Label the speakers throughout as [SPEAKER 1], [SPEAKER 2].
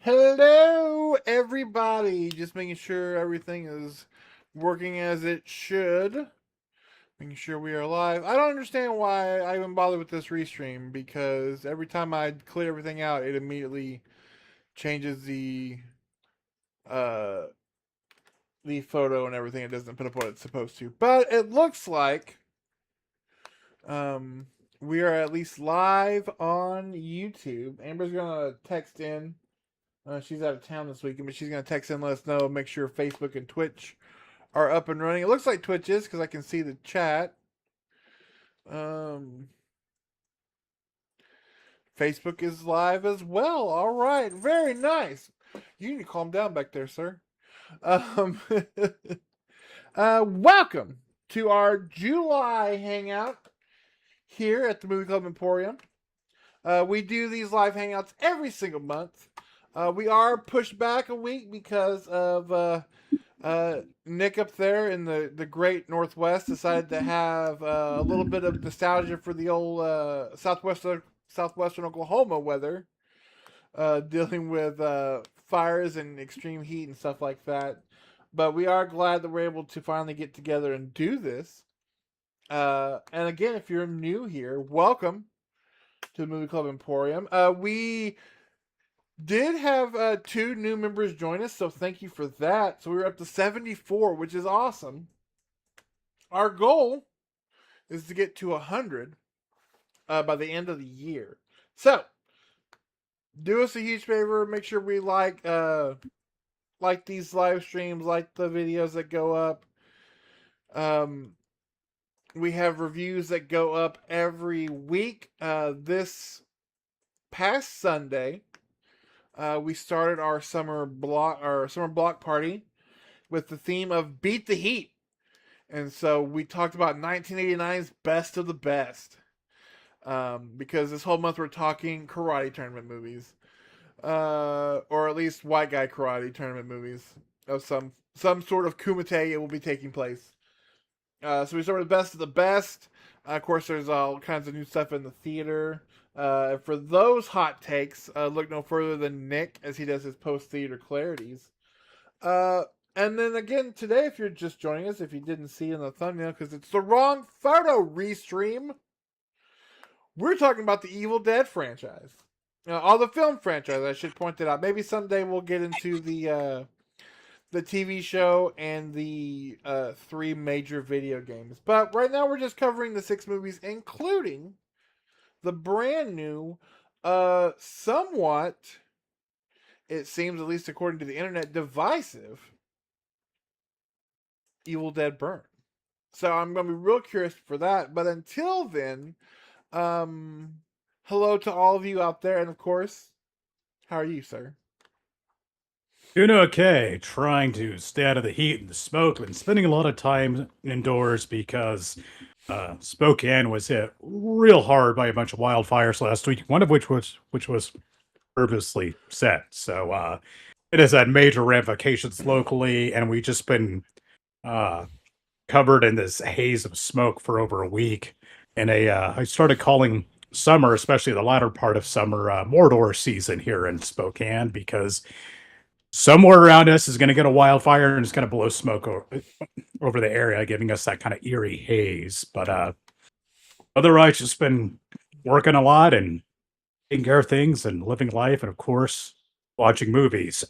[SPEAKER 1] Hello, everybody. Just making sure everything is working as it should. Making sure we are live. I don't understand why I even bother with this restream because every time I clear everything out, it immediately changes uh the photo and everything. It doesn't put up what it's supposed to. But it looks like um we are at least live on YouTube. Amber's gonna text in. She's out of town this weekend, but she's going to text in and let us know. Make sure Facebook and Twitch are up and running. It looks like Twitch is because I can see the chat. Facebook is live as well. All right. Very nice. You need to calm down back there, sir. Welcome to our July hangout here at the Movie Club Emporium. We do these live hangouts every single month. We are pushed back a week because of Nick up there in the great Northwest decided to have a little bit of nostalgia for the old southwestern Oklahoma weather, dealing with fires and extreme heat and stuff like that. But we are glad that we're able to finally get together and do this. And again, if you're new here, welcome to the Movie Club Emporium. We did have 2 new members join us, so thank you for that. So we were up to 74, which is awesome. Our goal is to get to 100 by the end of the year. So do us a huge favor. Make sure we like these live streams, like the videos that go up. We have reviews that go up every week. This past Sunday, we started our summer block party with the theme of Beat the Heat. And so we talked about 1989's best of the best. Because this whole month we're talking karate tournament movies. Or at least white guy karate tournament movies of some sort of kumite. It will be taking place. So we started with best of the best. Of course, there's all kinds of new stuff in the theater. For those hot takes, look no further than Nick as he does his post-theater clarities. And then again today, if you're just joining us, if you didn't see in the thumbnail because it's the wrong photo restream, we're talking about the Evil Dead franchise. All the film franchise, I should point that out. Maybe someday we'll get into the TV show and the 3 major video games. But right now we're just covering the 6 movies, including the brand new, somewhat, it seems, at least according to the internet, divisive Evil Dead Burn. So I'm going to be real curious for that. But until then, hello to all of you out there. And of course, how are you, sir?
[SPEAKER 2] Doing okay. Trying to stay out of the heat and the smoke, and spending a lot of time indoors because Spokane was hit real hard by a bunch of wildfires last week. One of which was purposely set. So it has had major ramifications locally, and we've just been covered in this haze of smoke for over a week. And I started calling summer, especially the latter part of summer, Mordor season here in Spokane because somewhere around us is going to get a wildfire and it's going to blow smoke over the area, giving us that kind of eerie haze. But otherwise, just been working a lot and taking care of things and living life, and of course, watching movies.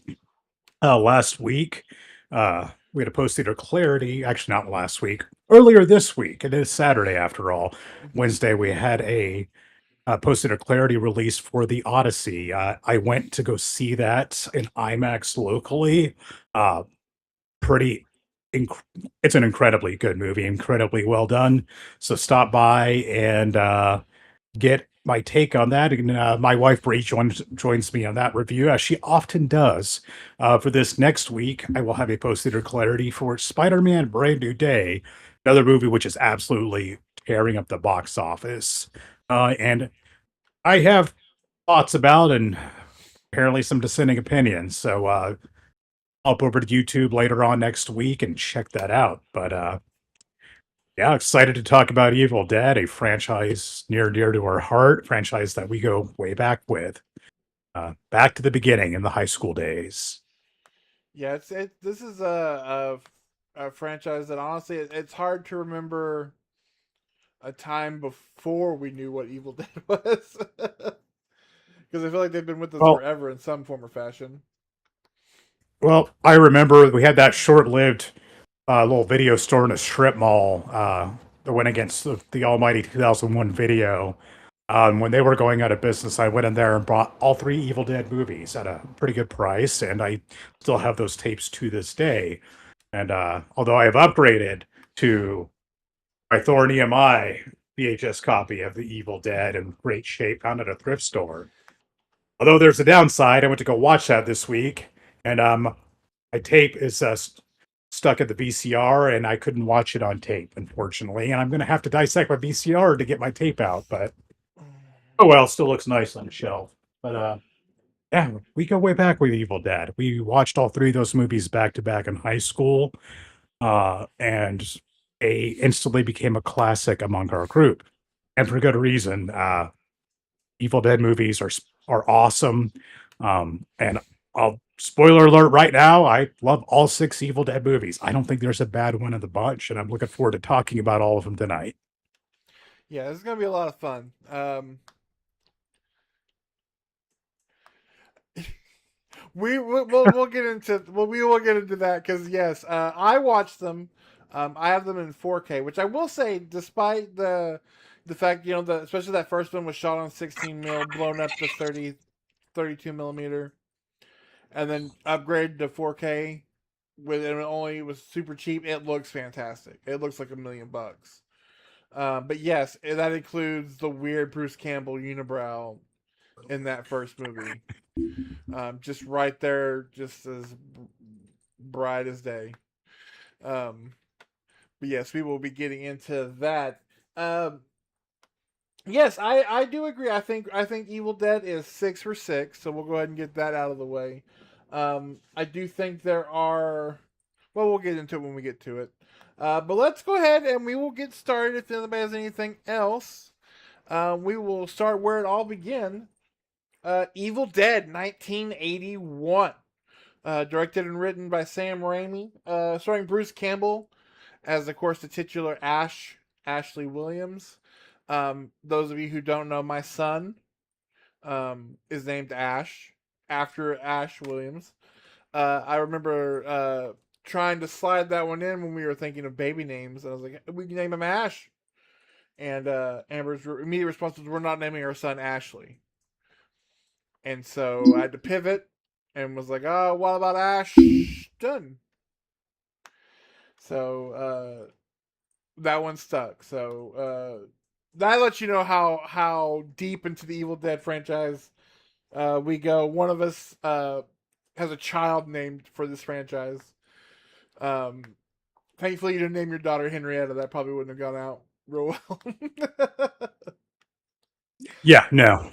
[SPEAKER 2] Last week, we had a post theater clarity. Actually, not last week. Earlier this week, it is Saturday after all.
[SPEAKER 1] Mhm.
[SPEAKER 2] Wednesday, we had a posted a clarity release for the Odyssey. I went to go see that in IMAX locally. Uh, pretty, inc- it's an incredibly good movie, incredibly well done. So stop by and get my take on that. And my wife Bree joins me on that review, as she often does. For this next week, I will have a post theater clarity for Spider-Man: Brand New Day, another movie which is absolutely tearing up the box office. And I have thoughts about and apparently some dissenting opinions. So hop over to YouTube later on next week and check that out. But yeah, excited to talk about Evil Dead, a franchise near and dear to our heart, franchise that we go way back with. Back to the beginning in the high school days.
[SPEAKER 1] Yeah, this is a franchise that honestly it's hard to remember a time before we knew what Evil Dead was. Because I feel like they've been with us
[SPEAKER 2] Well,
[SPEAKER 1] forever in some form or fashion.
[SPEAKER 2] I remember we had that short-lived little video store in a strip mall that went against the almighty 2001 video. When they were going out of business, I went in there and bought all three Evil Dead movies at a pretty good price, and I still have those tapes to this day. And although I have upgraded to my Thorn EMI VHS copy of the Evil Dead in great shape, found at a thrift store. Although there's a downside, I went to go watch that this week, and my tape is stuck at the VCR, and I couldn't watch it on tape, unfortunately. And I'm going to have to dissect my VCR to get my tape out. But oh well, still looks nice on the shelf. But yeah, we go way back with Evil Dead. We watched all three of those movies back to back in high school, and they instantly became a classic among our group, and for good reason. Evil Dead movies are awesome. And I'll spoiler alert right now, I love all six Evil Dead movies. I don't think there's a bad one in the bunch, and I'm looking forward to talking about all of them tonight.
[SPEAKER 1] Yeah, this is gonna be a lot of fun. We'll get into we will get into that because yes, I watched them. I have them in 4K, which I will say, despite the fact especially that first one was shot on 16 mil, blown up to 32 millimeter, and then upgraded to 4K with it only it was super cheap. It looks fantastic. It looks like $1 million. But yes, that includes the weird Bruce Campbell unibrow in that first movie. Just right there, just as bright as day. Um, but yes, we will be getting into that. Um, yes, I do agree. I think Evil Dead is 6 for 6, so we'll go ahead and get that out of the way. I do think there are. Well, we'll get into it when we get to it. But let's go ahead and we will get started. If anybody has anything else, we will start where it all began. Evil Dead 1981. Directed and written by Sam Raimi, starring Bruce Campbell as, of course, the titular Ashley Williams. Those of you who don't know, my son is named Ash after Ash Williams. I remember trying to slide that one in when we were thinking of baby names, and I was like, we can name him Ash. And Amber's immediate response was, "We're not naming our son Ashley." And so I had to pivot and was like, "Oh, what about Ashton?" So that one stuck. So that lets you know how deep into the Evil Dead franchise we go. One of us has a child named for this franchise. Um, Thankfully, you didn't name your daughter Henrietta. That probably wouldn't have gone out real well.
[SPEAKER 2] Yeah, no.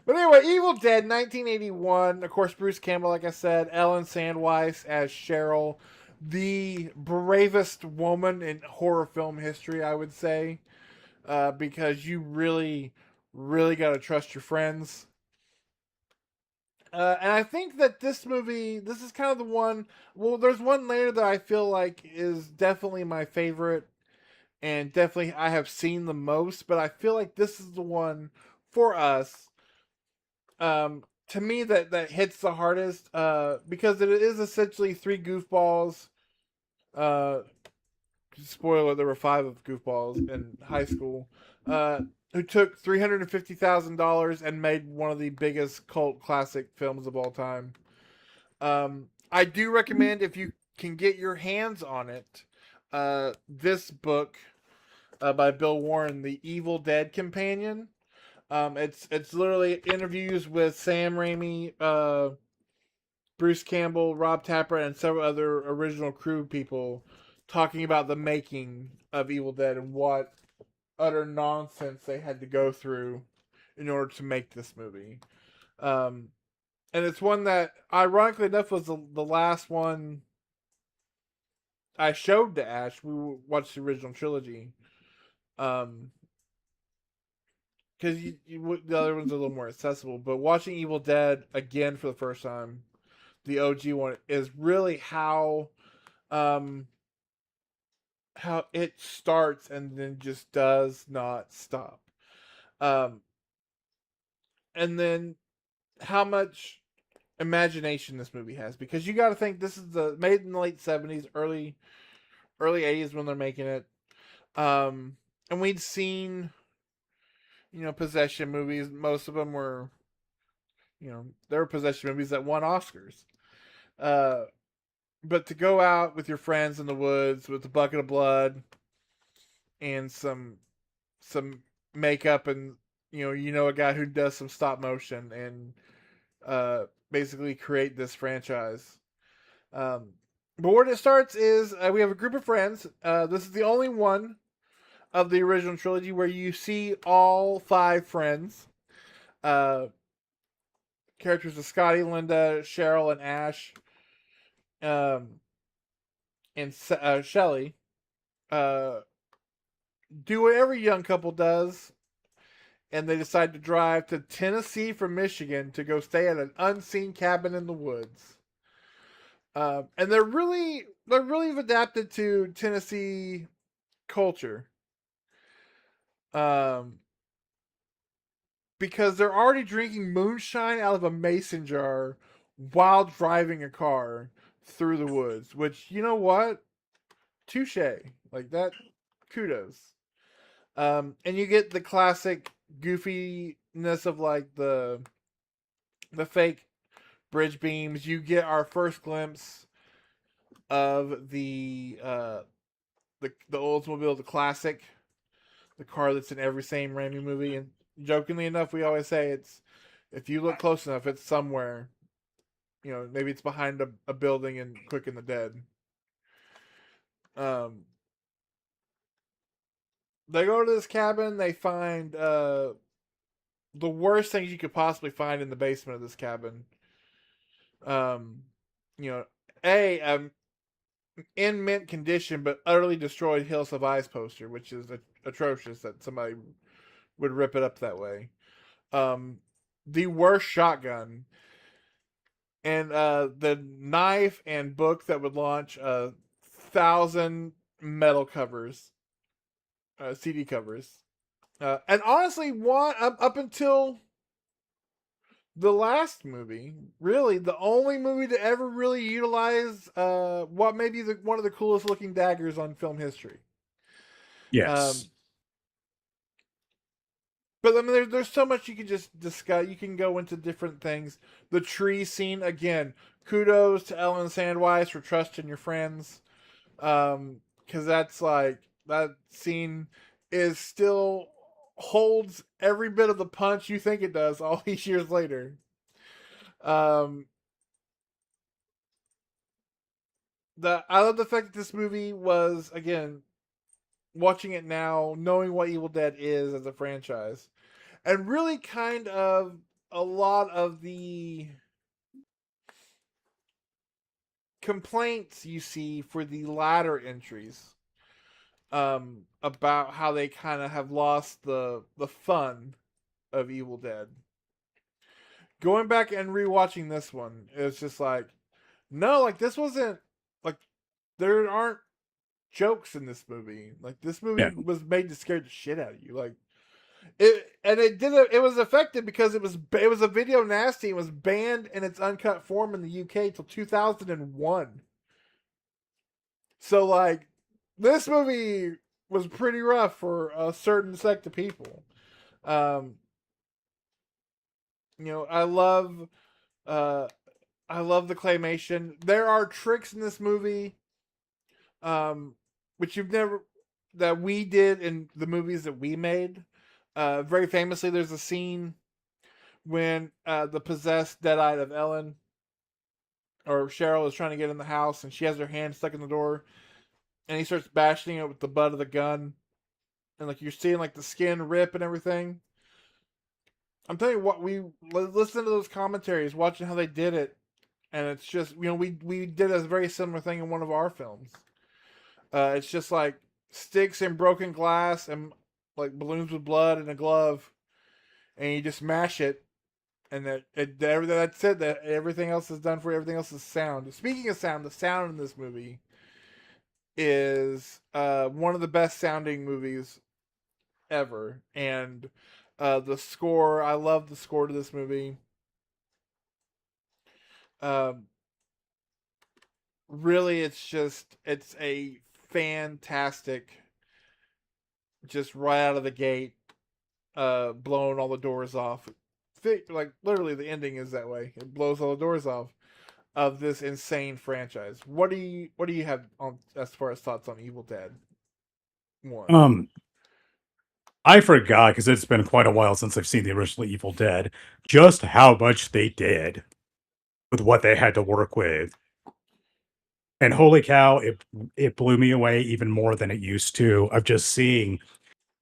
[SPEAKER 1] But anyway, Evil Dead 1981. Of course, Bruce Campbell, like I said, Ellen Sandweiss as Cheryl, the bravest woman in horror film history, I would say, because you really, really got to trust your friends. And I think that this movie, this is kind of the one. Well, there's one later that I feel like is definitely my favorite, and definitely I have seen the most. But I feel like this is the one for us, to me that hits the hardest, because it is essentially three goofballs. Uh, Spoiler: there were five of goofballs in high school. Who took $350,000 and made one of the biggest cult classic films of all time. I do recommend, if you can get your hands on it, this book by Bill Warren, The Evil Dead Companion. It's literally interviews with Sam Raimi, Bruce Campbell, Rob Tapper, and several other original crew people talking about the making of Evil Dead and what utter nonsense they had to go through in order to make this movie. Um, and it's one that, ironically enough, was the last one I showed to Ash. We watched the original trilogy, because the other ones are a little more accessible. But watching Evil Dead again for the first time, the OG one, is really um, how it starts and then just does not stop. Um, and then how much imagination this movie has, because you got to think this is the made in the late 70s, early 80s when they're making it. And we'd seen, possession movies. Most of them were, there were possession movies that won Oscars. Uh, but to go out with your friends in the woods with a bucket of blood and some makeup, and a guy who does some stop motion, and basically create this franchise. Um, but where it starts is, we have a group of friends. This is the only one of the original trilogy where you see all five friends. Uh, Characters of Scotty, Linda, Cheryl, and Ash, um, and Shelly, uh, do what every young couple does, and they decide to drive to Tennessee from Michigan to go stay at an unseen cabin in the woods. And they're really adapted to Tennessee culture. Um, because they're already drinking moonshine out of a mason jar while driving a car through the woods. Which, you know what? Touche. Like that. Kudos. And you get the classic goofiness of like the fake bridge beams. You get our first glimpse of the Oldsmobile, the classic, the car that's in every same Raimi movie. And jokingly enough, we always say it's, if you look close enough, it's somewhere. Maybe it's behind a building in Quick and the Dead. Um, they go to this cabin. They find the worst things you could possibly find in the basement of this cabin. Um, you know, a in mint condition but utterly destroyed Hills of Ice poster, which is atrocious that somebody would rip it up that way. Um, the worst shotgun, and the knife and book that would launch 1,000 metal covers, CD covers. And honestly, one up until the last movie, really the only movie to ever really utilize what may be one of the coolest looking daggers on film history. Um,
[SPEAKER 2] Yes.
[SPEAKER 1] but I mean, there's so much you can just discuss. You can go into different things. The tree scene again. Kudos to Ellen Sandweiss for trusting your friends, because that's like, that scene is still holds every bit of the punch you think it does all these years later. Um, I love the fact that this movie was, again, watching it now, knowing what Evil Dead is as a franchise, and really kind of a lot of the complaints you see for the latter entries, about how they kind of have lost the fun of Evil Dead. Going back and rewatching this one, it's just like, no, like this wasn't like there aren't jokes in this movie. Like this
[SPEAKER 2] Yeah.
[SPEAKER 1] movie was made to scare the shit out of you. Like it, and it did. It was effective because it was a video nasty. It was banned in its uncut form in the UK till 2001. So like, this movie was pretty rough for a certain sect of people. Um, you know, uh, I love the claymation. There are tricks in this movie, um, which you've never that we did in the movies that we made. Very famously, there's a scene when the possessed dead-eyed of Ellen or Cheryl is trying to get in the house, and she has her hand stuck in the door, and he starts bashing it with the butt of the gun, and like you're seeing like the skin rip and everything. I'm telling you what, we listen to those commentaries, watching how they did it, and it's just we did a very similar thing in one of our films. It's just like sticks and broken glass and like balloons with blood and a glove, and you just mash it, and that's it. That everything else is done for you. Everything else is sound. Speaking of sound, the sound in this movie is one of the best sounding movies ever, and the score. I love the score to this movie. Um, Really, it's a fantastic, just right out of the gate, blowing all the doors off. Like literally, the ending is that way. It blows all the doors off of this insane franchise. What do you have on as far as thoughts on Evil Dead One?
[SPEAKER 2] Um, I forgot because it's been quite a while since I've seen the original Evil Dead, just how much they did with what they had to work with. And holy cow, it blew me away even more than it used to of just seeing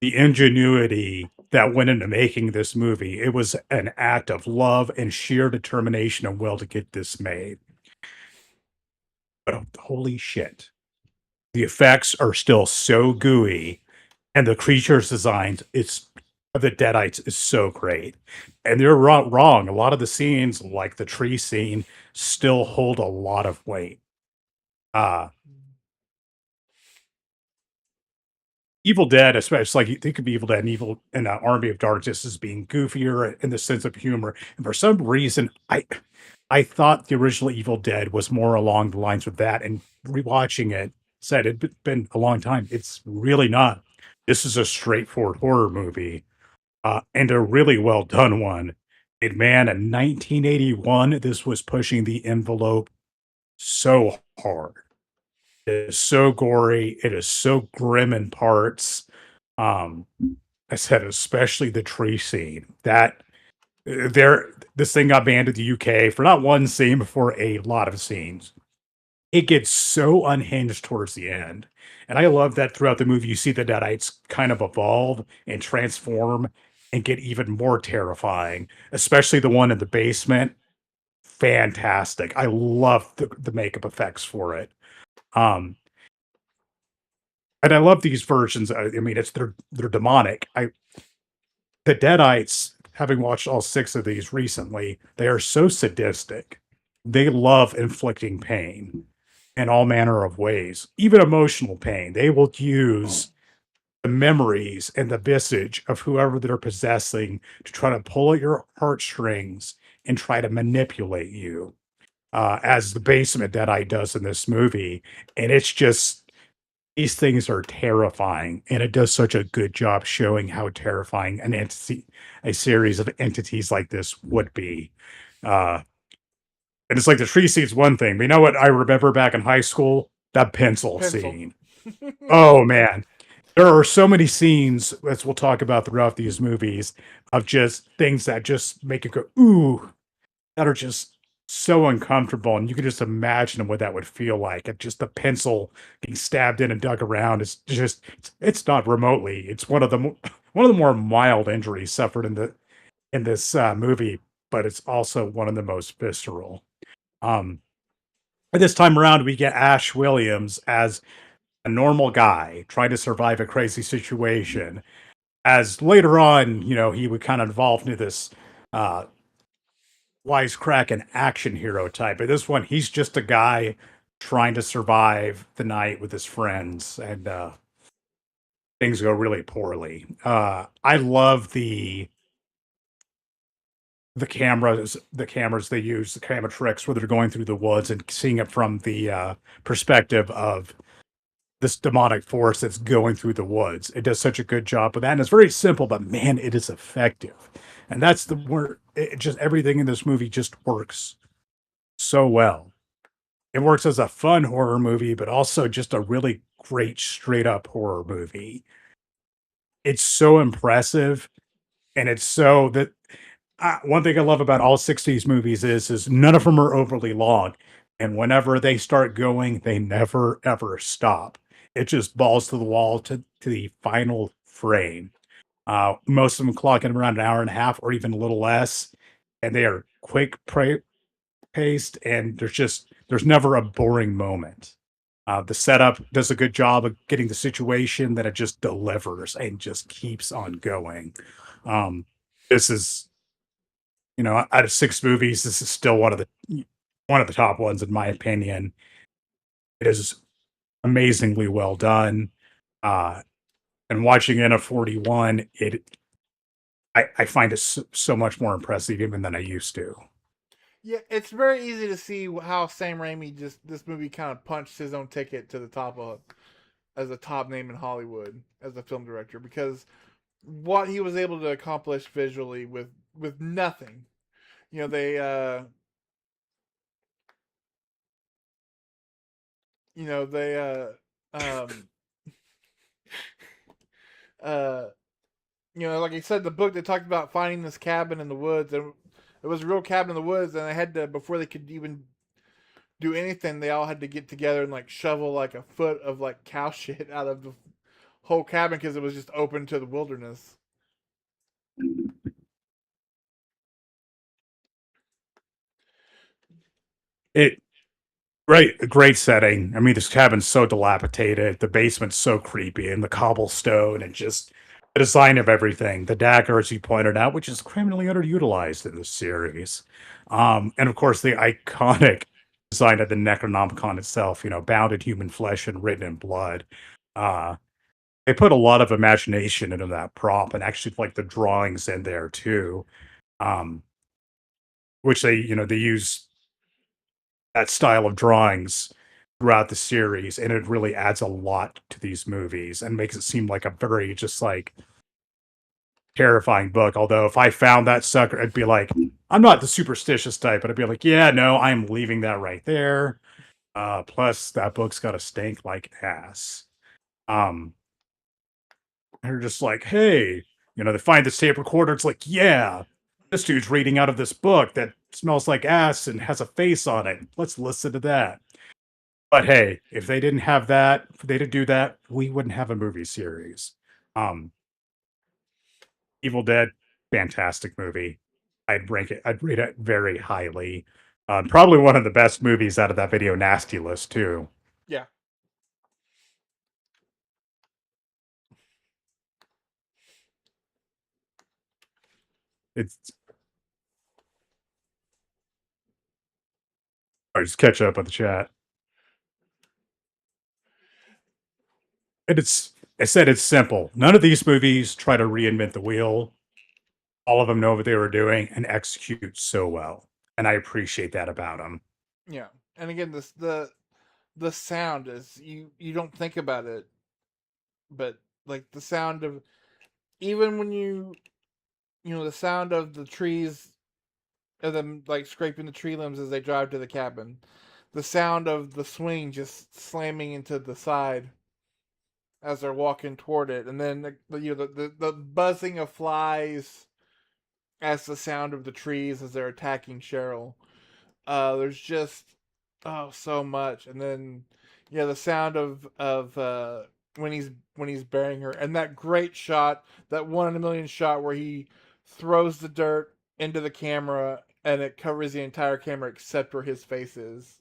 [SPEAKER 2] the ingenuity that went into making this movie. It was an act of love and sheer determination and will to get this made. But holy shit. The effects are still so gooey, and the creatures designs it's the Deadites is so great. And they're wrong. A lot of the scenes, like the tree scene, still hold a lot of weight. Uh Evil Dead, especially like you think of Evil Dead and Evil and Army of Darkness as being goofier in the sense of humor. And for some reason, I thought the original Evil Dead was more along the lines of that. And rewatching it, said it'd been a long time. It's really not. This is a straightforward horror movie, and a really well done one. And man, in 1981, this was pushing the envelope so hard. It is so gory. It is so grim in parts. Um, I said, especially the tree scene. That there, this thing got banned in the UK for not one scene, but for a lot of scenes. It gets so unhinged towards the end, and I love that throughout the movie you see the Deadites kind of evolve and transform and get even more terrifying. Especially the one in the basement. Fantastic. I love the makeup effects for it. Um, And I love these versions. I mean, it's they're demonic. The Deadites, having watched all 6 of these recently, they are so sadistic. They love inflicting pain in all manner of ways, even emotional pain. They will use the memories and the visage of whoever they're possessing to try to pull at your heartstrings and try to manipulate you, as the basement Deadite does in this movie. And it's just these things are terrifying, and it does such a good job showing how terrifying a series of entities like this would be. Uh, and it's like the tree scene's one thing, but you know what I remember back in high school? That pencil
[SPEAKER 1] Pencil.
[SPEAKER 2] scene. Oh man, there are so many scenes, as we'll talk about throughout these movies, of just things that just make it go ooh, that are just so uncomfortable, and you can just imagine what that would feel like. If just the pencil being stabbed in and dug around is just it's not remotely. It's one of the one of the more mild injuries suffered in this movie, but it's also one of the most visceral. Um, this time around, we get Ash Williams as a normal guy trying to survive a crazy situation. As later on, he would kind of evolve into this uh, wisecracking action hero type. But this one, he's just a guy trying to survive the night with his friends, and things go really poorly. I love the cameras they use, the camera tricks where they're going through the woods and seeing it from the perspective of this demonic force that's going through the woods. It does such a good job with that, and it's very simple, but man, it is effective. And that's the word. It just everything in this movie just works so well. It works as a fun horror movie, but also just a really great straight up horror movie. It's so impressive, and it's so that one thing I love about all 60s movies is none of them are overly long, and whenever they start going, they never ever stop. It just balls to the wall to the final frame. Most of them clocking around an hour and a half or even a little less, and they are paced, and there's never a boring moment. The setup does a good job of getting the situation that it just delivers and just keeps on going. This is, out of 6 movies, this is still one of the top ones in my opinion. It is amazingly well done. Uh, and watching it at 41, I find it so much more impressive even than I used to.
[SPEAKER 1] Yeah, it's very easy to see how Sam Raimi just this movie kind of punched his own ticket to the top of as a top name in Hollywood as a film director because what he was able to accomplish visually with nothing. You know, they you know, they um uh like I said, the book they talked about finding this cabin in the woods, and it was a real cabin in the woods, and they had to before they could even do anything, they all had to get together and like shovel like a foot of like cow shit out of the whole cabin because it was just open to the wilderness.
[SPEAKER 2] It great setting. I mean, this cabin's so dilapidated, the basement's so creepy, and the cobblestone, and just the design of everything. The dagger, as you pointed out, which is criminally underutilized in this series. And of course, the iconic design of the Necronomicon itself, bound in human flesh and written in blood. Uh, they put a lot of imagination into that prop, and actually like the drawings in there too. Um, which they use that style of drawings throughout the series, and it really adds a lot to these movies and makes it seem like a very just like terrifying book. Although if I found that sucker, I'd be like, I'm not the superstitious type, but I'd be like, yeah, no, I'm leaving that right there. Plus that book's got a stink like ass. Um, they're just like, hey, they find this tape recorder. It's like, yeah, this dude's reading out of this book that smells like ass and has a face on it. Let's listen to that. But hey, if they didn't have that, if they didn't do that, we wouldn't have a movie series. Um, Evil Dead, fantastic movie. I'd rate it very highly. Probably one of the best movies out of that video nasty list too.
[SPEAKER 1] Yeah.
[SPEAKER 2] It's I just catch up with the chat. And I said it's simple. None of these movies try to reinvent the wheel. All of them know what they were doing and execute so well. And I appreciate that about them.
[SPEAKER 1] Yeah. And again, the sound is you don't think about it, but like the sound of even when the sound of the trees of them like scraping the tree limbs as they drive to the cabin, the sound of the swing just slamming into the side as they're walking toward it, and then the buzzing of flies as the sound of the trees as they're attacking Cheryl. There's just so much, and then the sound of when he's burying her, and that great shot, that one in a million shot where he throws the dirt into the camera and it covers the entire camera except where his face is,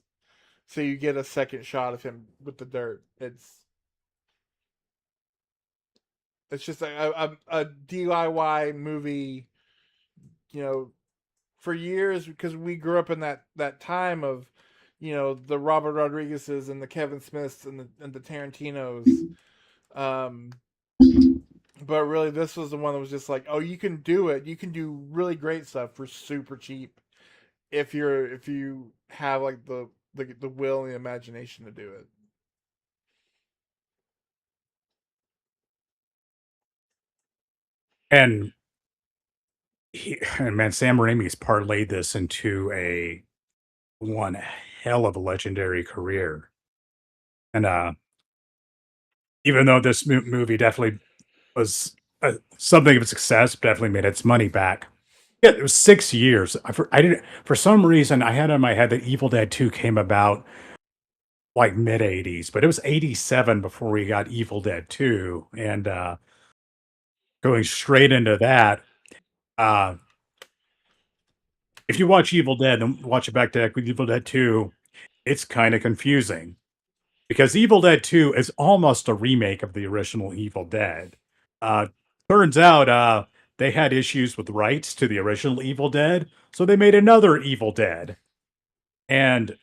[SPEAKER 1] so you get a second shot of him with the dirt. It's just a DIY movie, you know, for years because we grew up in that time of, the Robert Rodriguez's and the Kevin Smiths and the Tarantinos. Um, but really, this was the one that was just like, oh, you can do it. You can do really great stuff for super cheap if you have like the will and the imagination to do it.
[SPEAKER 2] And and man, Sam Raimi's parlayed this into a one hell of a legendary career. And even though this movie definitely was something of a success, definitely made its money back. Yeah, it was 6 years. I didn't for some reason I had in my head that Evil Dead 2 came about like mid 80s, but it was 87 before we got Evil Dead 2. And going straight into that, uh, if you watch Evil Dead and watch it back to back with Evil Dead 2, it's kind of confusing because Evil Dead 2 is almost a remake of the original Evil Dead. Uh, turns out they had issues with rights to the original Evil Dead, so they made another Evil Dead. And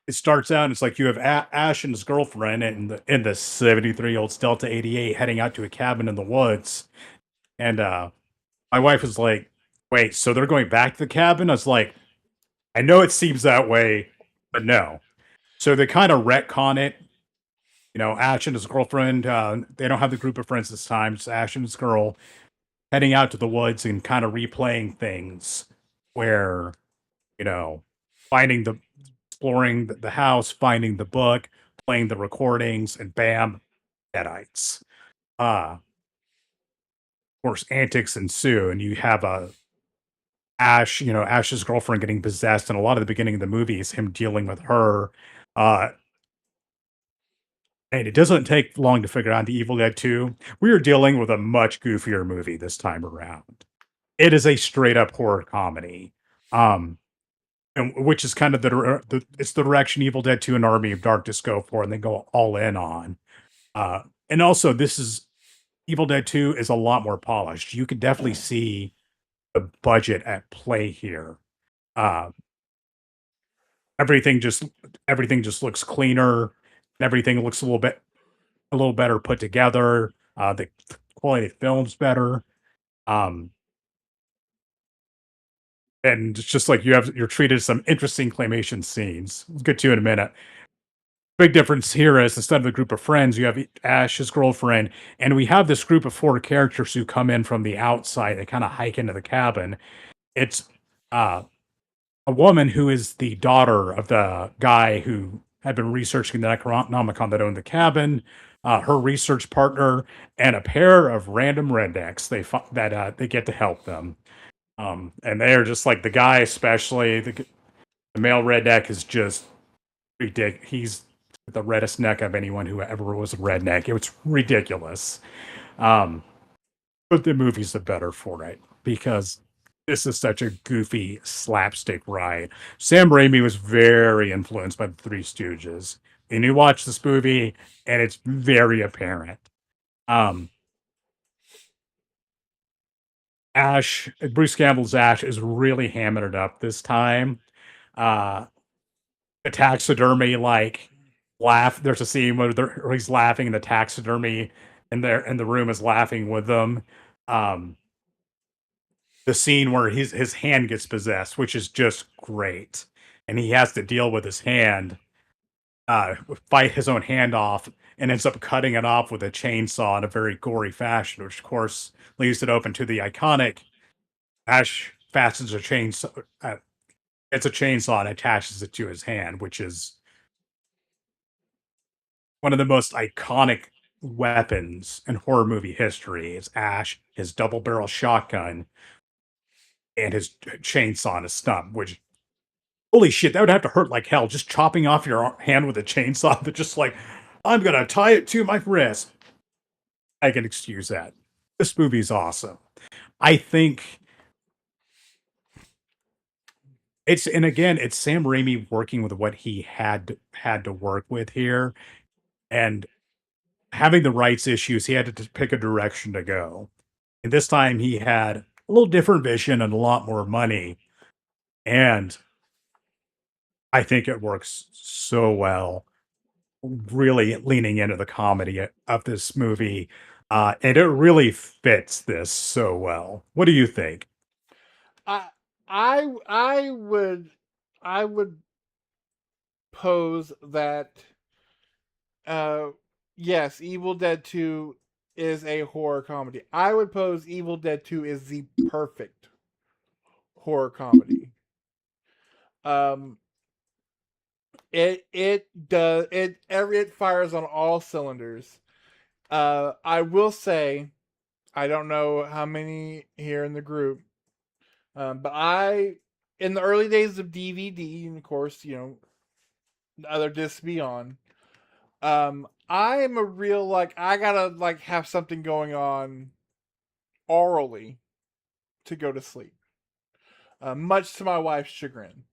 [SPEAKER 2] it starts out, and it's like you have Ash and his girlfriend and the 73-year-old Delta 88 heading out to a cabin in the woods. And my wife was like, wait, so they're going back to the cabin? I was like, I know it seems that way, but no. So they kind of retcon it. Ash and his girlfriend, they don't have the group of friends this time. It's Ash and his girl heading out to the woods and kind of replaying things where, you know, finding the, exploring the house, finding the book, playing the recordings, and bam, Deadites. Of course, antics ensue, and you have a Ash's girlfriend getting possessed, and a lot of the beginning of the movie is him dealing with her. Uh, and it doesn't take long to figure out the Evil Dead 2. We are dealing with a much goofier movie this time around. It is a straight up horror comedy. Um, and which is kind of it's the direction Evil Dead 2 and Army of Darkness go for, and they go all in on. And also, this is Evil Dead 2 is a lot more polished. You can definitely see the budget at play here. Uh, everything just everything just looks cleaner. Everything looks a little better put together. The quality of film's better. Um, and it's just like you're treated some interesting claymation scenes. We'll get to in a minute. Big difference here is instead of a group of friends, you have Ash, his girlfriend, and we have this group of four characters who come in from the outside. They kind of hike into the cabin. It's uh, a woman who is the daughter of the guy who had been researching the Necronomicon that owned the cabin, her research partner, and a pair of random rednecks they get to help them. And they're just like the guy, especially the male redneck, is just ridiculous. He's the reddest neck of anyone who ever was a redneck. It was ridiculous. Um, but the movie's the better for it because this is such a goofy slapstick ride. Sam Raimi was very influenced by the Three Stooges. And you watch this movie, and it's very apparent. Um, Bruce Campbell's Ash is really hamming it up this time. Uh, the taxidermy, like, laugh. There's a scene where he's laughing, and the taxidermy in the room is laughing with them. Um, the scene where his hand gets possessed, which is just great, and he has to deal with his hand, fight his own hand off, and ends up cutting it off with a chainsaw in a very gory fashion, which of course leaves it open to the iconic Ash fastens a chainsaw. It's a chainsaw and attaches it to his hand, which is one of the most iconic weapons in horror movie history. Is Ash, his double barrel shotgun, and his chainsaw and his stump, which holy shit, that would have to hurt like hell. Just chopping off your hand with a chainsaw, but just like, I'm gonna tie it to my wrist. I can excuse that. This movie's awesome. I think and again, it's Sam Raimi working with what he had to work with here, and having the rights issues, he had to pick a direction to go. And this time he had a little different vision and a lot more money. And I think it works so well, really leaning into the comedy of this movie. And it really fits this so well. What do you think?
[SPEAKER 1] I I would pose that uh yes, Evil Dead 2 is a horror comedy. I would pose Evil Dead 2 is the perfect horror comedy. Um it fires on all cylinders. I will say I don't know how many here in the group, but in the early days of DVD, and of course, other discs beyond, I am a real like I gotta like have something going on orally to go to sleep. Much to my wife's chagrin,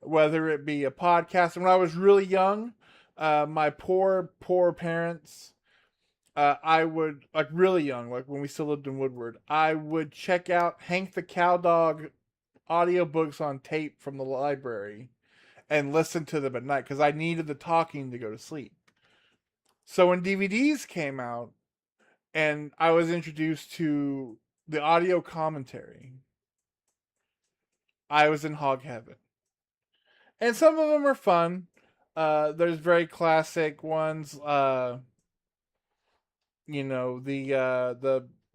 [SPEAKER 1] whether it be a podcast. When I was really young, my poor parents, I would like really young, like when we still lived in Woodward. I would check out Hank the Cowdog audiobooks on tape from the library and listen to them at night because I needed the talking to go to sleep. So when DVDs came out and I was introduced to the audio commentary, I was in hog heaven. And some of them are fun. There's very classic ones. The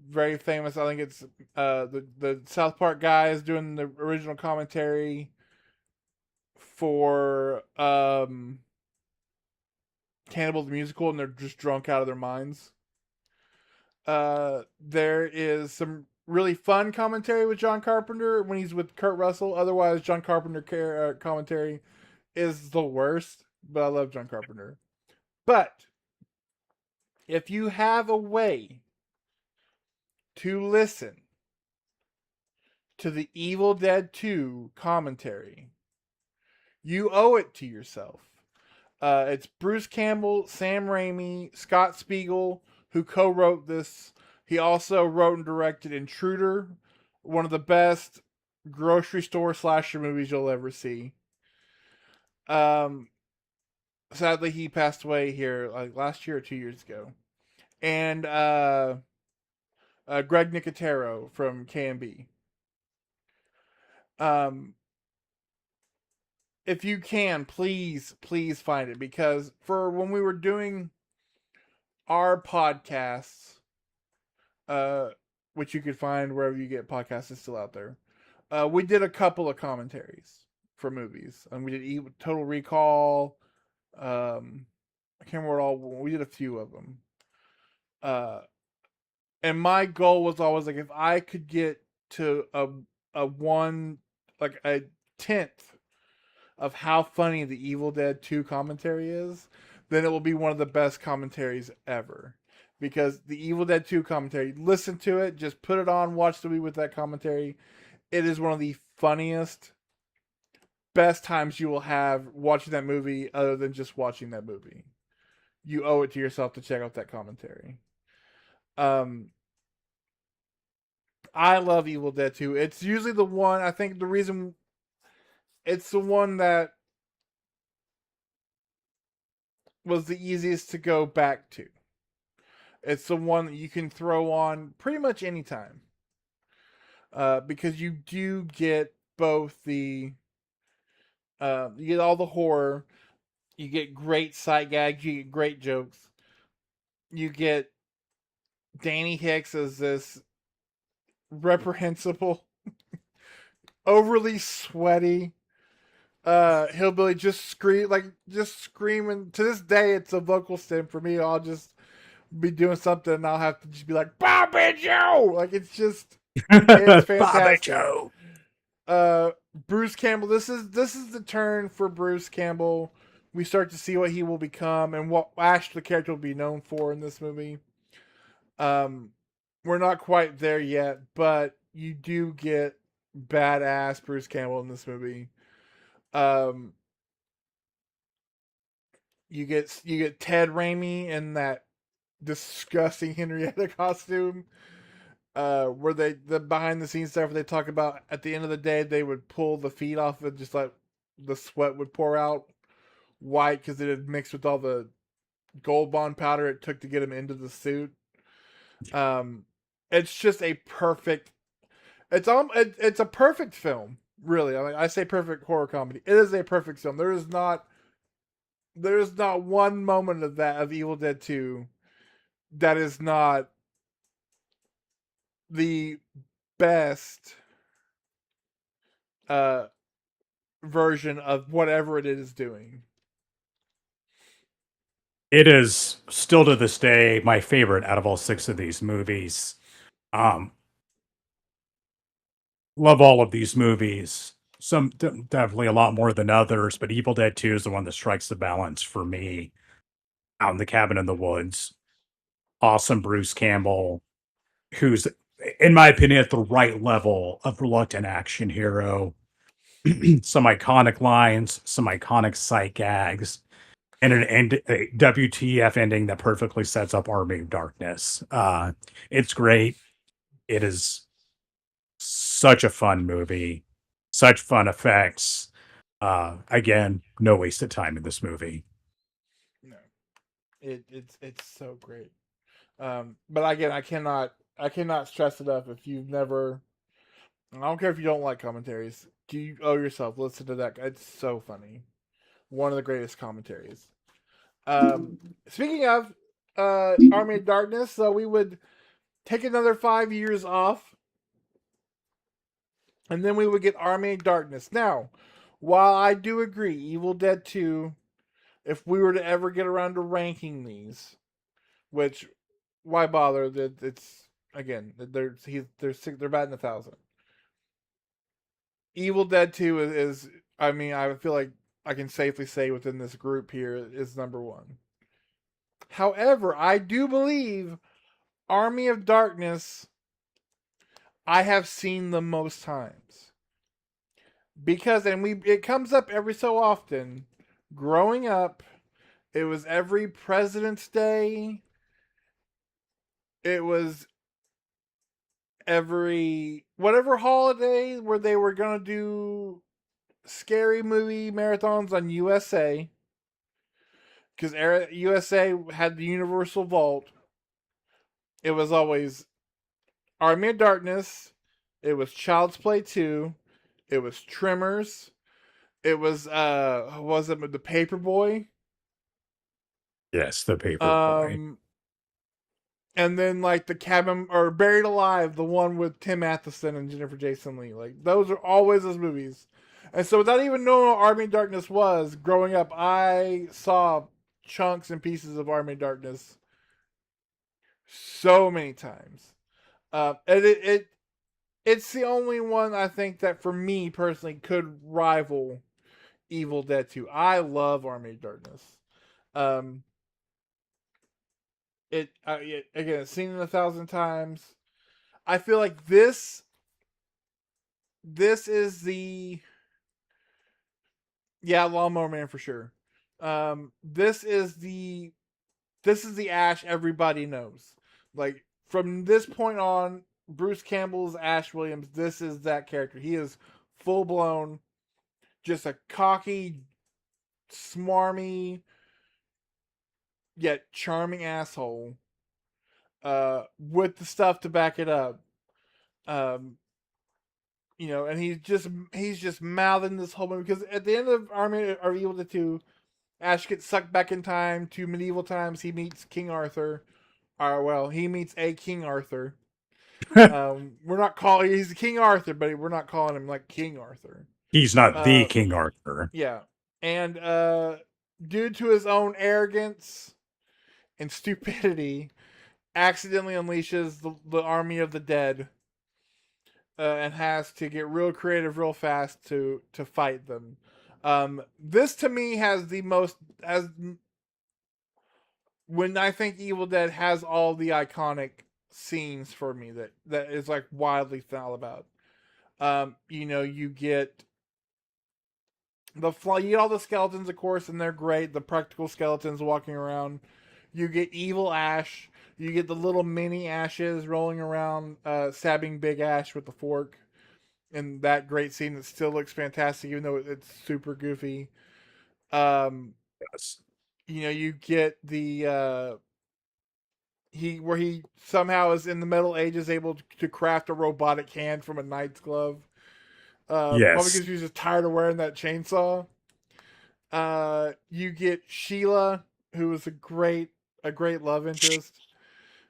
[SPEAKER 1] very famous. I think it's the South Park guys doing the original commentary for Cannibal the Musical, and they're just drunk out of their minds. There is some really fun commentary with John Carpenter when he's with Kurt Russell. Otherwise, John Carpenter commentary is the worst, but I love John Carpenter. But if you have a way to listen to the Evil Dead 2 commentary, you owe it to yourself. It's Bruce Campbell, Sam Raimi, Scott Spiegel, who co-wrote this. He also wrote and directed Intruder, one of the best grocery store slasher movies you'll ever see. Um, Sadly, he passed away here like last year or 2 years ago. And Greg Nicotero from KMB. Um, if you can, please find it because for when we were doing our podcasts, uh, which you could find wherever you get podcasts, is still out there. We did a couple of commentaries for movies, and we did Total Recall. I can't remember what all. We did a few of them. Uh, and my goal was always like if I could get to a one like a tenth of how funny the Evil Dead 2 commentary is, then it will be one of the best commentaries ever. Because the Evil Dead 2 commentary, listen to it, just put it on, watch the movie with that commentary. It is one of the funniest, best times you will have watching that movie other than just watching that movie. You owe it to yourself to check out that commentary. Um, I love Evil Dead 2. It's usually the one, I think the reason it's the one that was the easiest to go back to. It's the one that you can throw on pretty much anytime. Because you do get both you get all the horror, you get great sight gags, you get great jokes, you get Danny Hicks as this reprehensible, overly sweaty hillbilly just screaming. To this day, it's a vocal stim for me. I'll just be doing something and I'll have to just be like Bobby Joe. Like it's
[SPEAKER 2] Bobby
[SPEAKER 1] fantastic.
[SPEAKER 2] Joe.
[SPEAKER 1] Bruce Campbell. This is the turn for Bruce Campbell. We start to see what he will become and what Ash the character will be known for in this movie. Um, we're not quite there yet, but you do get badass Bruce Campbell in this movie. Um, you get Ted Raimi in that disgusting Henrietta costume. where the behind the scenes stuff where they talk about at the end of the day they would pull the feet off it, just like the sweat would pour out white because it had mixed with all the gold bond powder it took to get him into the suit. Um, it's just a perfect. It's a perfect film, really. I mean, I say perfect horror comedy. It is a perfect film. There is not one moment of that of Evil Dead 2 that is not the best uh version of whatever it is doing.
[SPEAKER 2] It is still to this day my favorite out of all six of these movies. Um, love all of these movies. Some definitely a lot more than others, but Evil Dead 2 is the one that strikes the balance for me. Out in the cabin in the woods, awesome Bruce Campbell, who's, in my opinion, at the right level of reluctant action hero. Some iconic lines, some iconic sight gags, and a WTF ending that perfectly sets up Army of Darkness. It's great. It is such a fun movie, such fun effects. Again, no wasted time in this movie.
[SPEAKER 1] No, it's so great. But again, I cannot stress enough. If you've never, I don't care if you don't like commentaries. Do you owe yourself listen to that? It's so funny. One of the greatest commentaries. Speaking of Army of Darkness, so we would take another 5 years off, and then we would get Army of Darkness. Now, while I do agree, Evil Dead 2, if we were to ever get around to ranking these, which why bother? That it's again they're batting 1,000. Evil Dead 2 is I mean I feel like I can safely say within this group here is number one. However, I do believe Army of Darkness I have seen the most times because and we it comes up every so often. Growing up, it was every President's Day. It was every whatever holiday where they were gonna do scary movie marathons on USA because USA had the Universal Vault. It was always Army of Darkness. It was Child's Play 2. It was Tremors. It was was it the Paperboy?
[SPEAKER 2] Yes, the Paperboy.
[SPEAKER 1] Um, and then like the Cabin or Buried Alive, the one with Tim Matheson and Jennifer Jason Leigh. Like those are always those movies. And so without even knowing what Army of Darkness was, growing up, I saw chunks and pieces of Army of Darkness so many times. And it's the only one I think that for me personally could rival Evil Dead 2. I love Army of Darkness. Um, again, seen it 1,000 times. I feel like this is the Lawnmower Man for sure. This is the Ash everybody knows. Like from this point on, Bruce Campbell's Ash Williams. This is that character. He is full blown, just a cocky, smarmy, yet charming asshole. With the stuff to back it up. Um, and he's just mouthing this whole movie because at the end of Army of Evil Dead 2, Ash gets sucked back in time to medieval times. He meets King Arthur. He meets a King Arthur. We're not calling he's King Arthur, but we're not calling him like King Arthur.
[SPEAKER 2] He's not the
[SPEAKER 1] Uh,
[SPEAKER 2] King Arthur.
[SPEAKER 1] yeah, and due to his own arrogance and stupidity, accidentally unleashes the army of the dead, and has to get real creative real fast to fight them. This to me has the most as when I think Evil Dead has all the iconic scenes for me that is like widely thought about. You get you get all the skeletons, of course, and they're great. The practical skeletons walking around. You get evil Ash. You get the little mini Ashes rolling around, stabbing Big Ash with the fork, and that great scene that still looks fantastic, even though it's super goofy. Um,
[SPEAKER 2] Yes.
[SPEAKER 1] you get the he somehow is in the Middle Ages able to craft a robotic hand from a knight's glove. Probably
[SPEAKER 2] Yes.
[SPEAKER 1] because he's just tired of wearing that chainsaw. You get Sheila, who was a great love interest.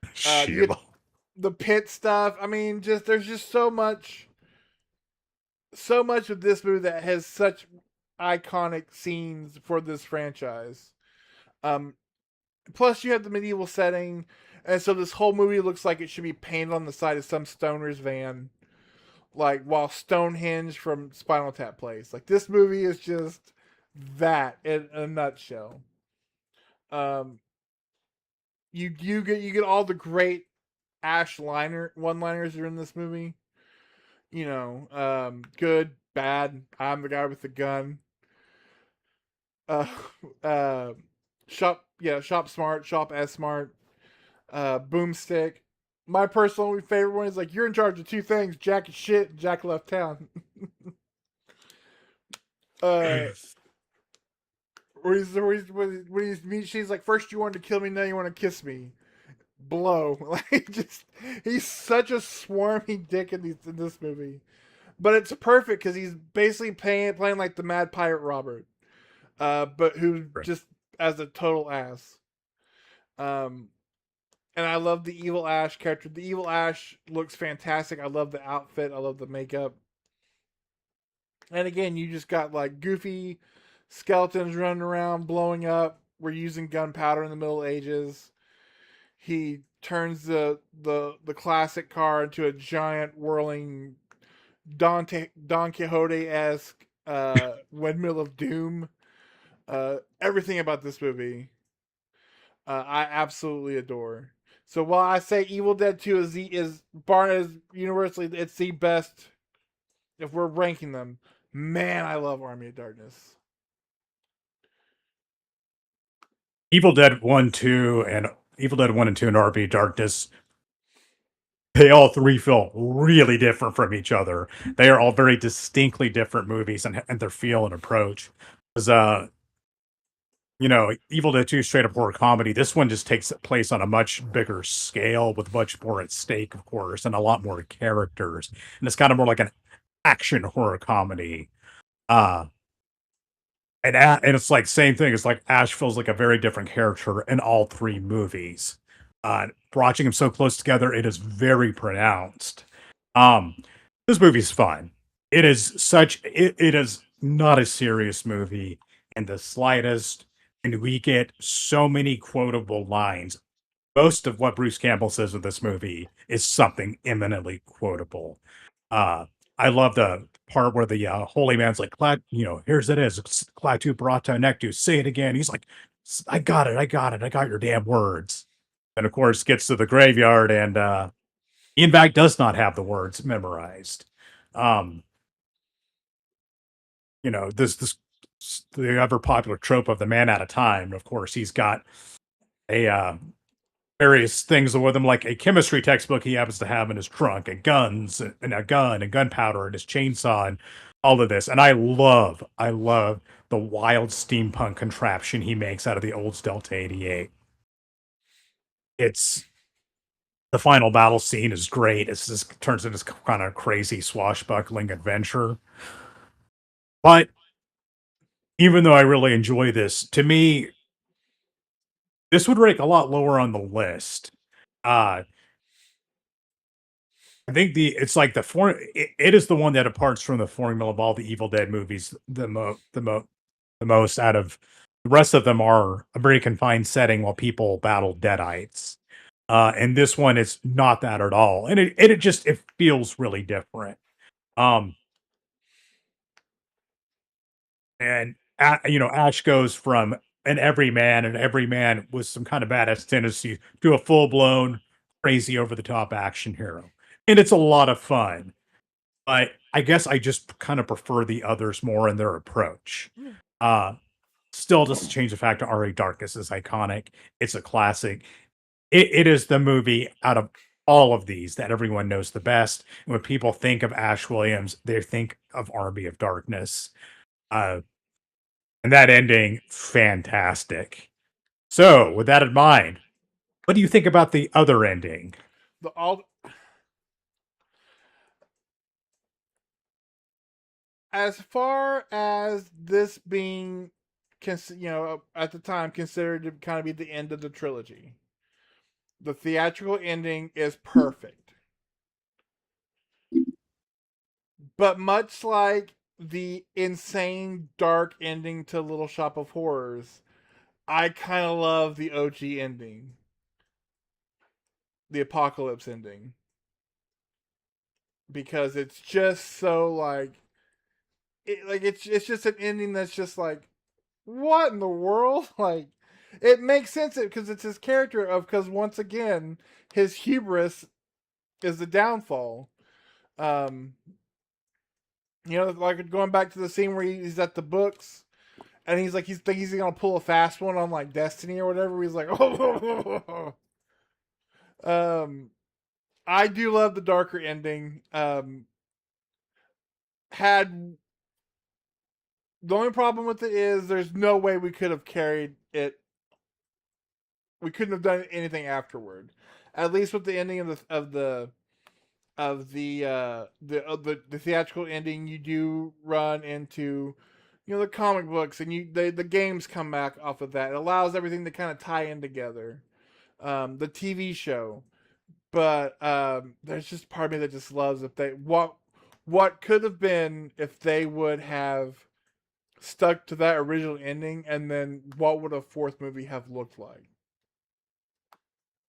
[SPEAKER 1] You get
[SPEAKER 2] Sheila.
[SPEAKER 1] the pit stuff. I mean, just there's just so much of this movie that has such iconic scenes for this franchise. Um, Plus, you have the medieval setting, and so this whole movie looks like it should be painted on the side of some stoner's van, like while Stonehenge from Spinal Tap plays. Like this movie is just that in a nutshell. Um, you get all the great Ash liner one liners are in this movie. Good, bad. I'm the guy with the gun. Uh, uh, shop smart, shop S smart. Boomstick. My personal favorite one is like you're in charge of two things: Jack is shit, Jack left town. uh, she's like, first you wanted to kill me, now you want to kiss me. Blow. Like just he's such a swarmy dick in this movie, but it's perfect because he's basically playing like the Mad Pirate Robert, but who
[SPEAKER 2] Right.
[SPEAKER 1] just as a total ass. Um, and I love the evil Ash character. The evil Ash looks fantastic. I love the outfit. I love the makeup. And again, you just got like goofy skeletons running around, blowing up. We're using gunpowder in the Middle Ages. He turns the classic car into a giant whirling Don Quixote esque windmill of doom. Everything about this movie, I absolutely adore. So while I say Evil Dead 2 is bar is universally it's the best if we're ranking them, man, I love Army of Darkness.
[SPEAKER 2] Evil Dead 1, 2, and Evil Dead 1 and 2 and RB Darkness, they all three feel really different from each other. They are all very distinctly different movies and their feel and approach. Because, Evil Dead 2 straight up horror comedy. This one just takes place on a much bigger scale with much more at stake, of course, and a lot more characters. And it's kind of more like an action horror comedy. Uh, and it's like same thing. It's like Ash feels like a very different character in all three movies. Watching them so close together, it is very pronounced. Um, this movie's fun. It is not a serious movie in the slightest, and we get so many quotable lines. Most of what Bruce Campbell says in this movie is something eminently quotable. Uh, I love the part where the holy man's like, here's it is, clatu brata nectu, say it again. He's like, I got it, I got it, I got your damn words. And of course, gets to the graveyard, and he in fact does not have the words memorized. Um, this the ever popular trope of the man out of time. Of course, he's got a various things with him, like a chemistry textbook he happens to have in his trunk, and guns, and a gun, and gunpowder, and his chainsaw, and all of this. And I love the wild steampunk contraption he makes out of the Olds Delta 88. It's the final battle scene is great. It's just turns into this kind of crazy swashbuckling adventure. But even though I really enjoy this, to me, this would rank a lot lower on the list. Uh, I think it's like it is the one that departs from the formula of all the Evil Dead movies the most out of the rest of them are a very confined setting while people battle deadites. And this one is not that at all. And it feels really different. Um and Ash goes from an everyman and everyman with some kind of badass tendency to a full blown crazy over the top action hero. And it's a lot of fun. But I guess I just kind of prefer the others more in their approach. Uh, still doesn't change the fact that Ari Darkness is iconic. It's a classic. It is the movie out of all of these that everyone knows the best. When people think of Ash Williams, they think of Army of Darkness. Uh, and that ending, fantastic. So, with that in mind, what do you think about the other ending?
[SPEAKER 1] The all as far as this being, at the time considered to kind of be the end of the trilogy, the theatrical ending is perfect. But much like the insane dark ending to Little Shop of Horrors, I kind of love the OG ending, the apocalypse ending, because it's just so it's just an ending that's just like, what in the world? Like, it makes sense because it's his character of, because once again his hubris is the downfall. Um, like going back to the scene where he's at the books and he's like, he's gonna pull a fast one on like Destiny or whatever. He's like, oh. I do love the darker ending. Had The only problem with it is there's no way we could have carried it. We couldn't have done anything afterward. At least with the ending of the theatrical ending, you do run into, the comic books, and the games come back off of that. It allows everything to kind of tie in together. The TV show, but there's just part of me that just loves if they what could have been if they would have stuck to that original ending, and then what would a fourth movie have looked like?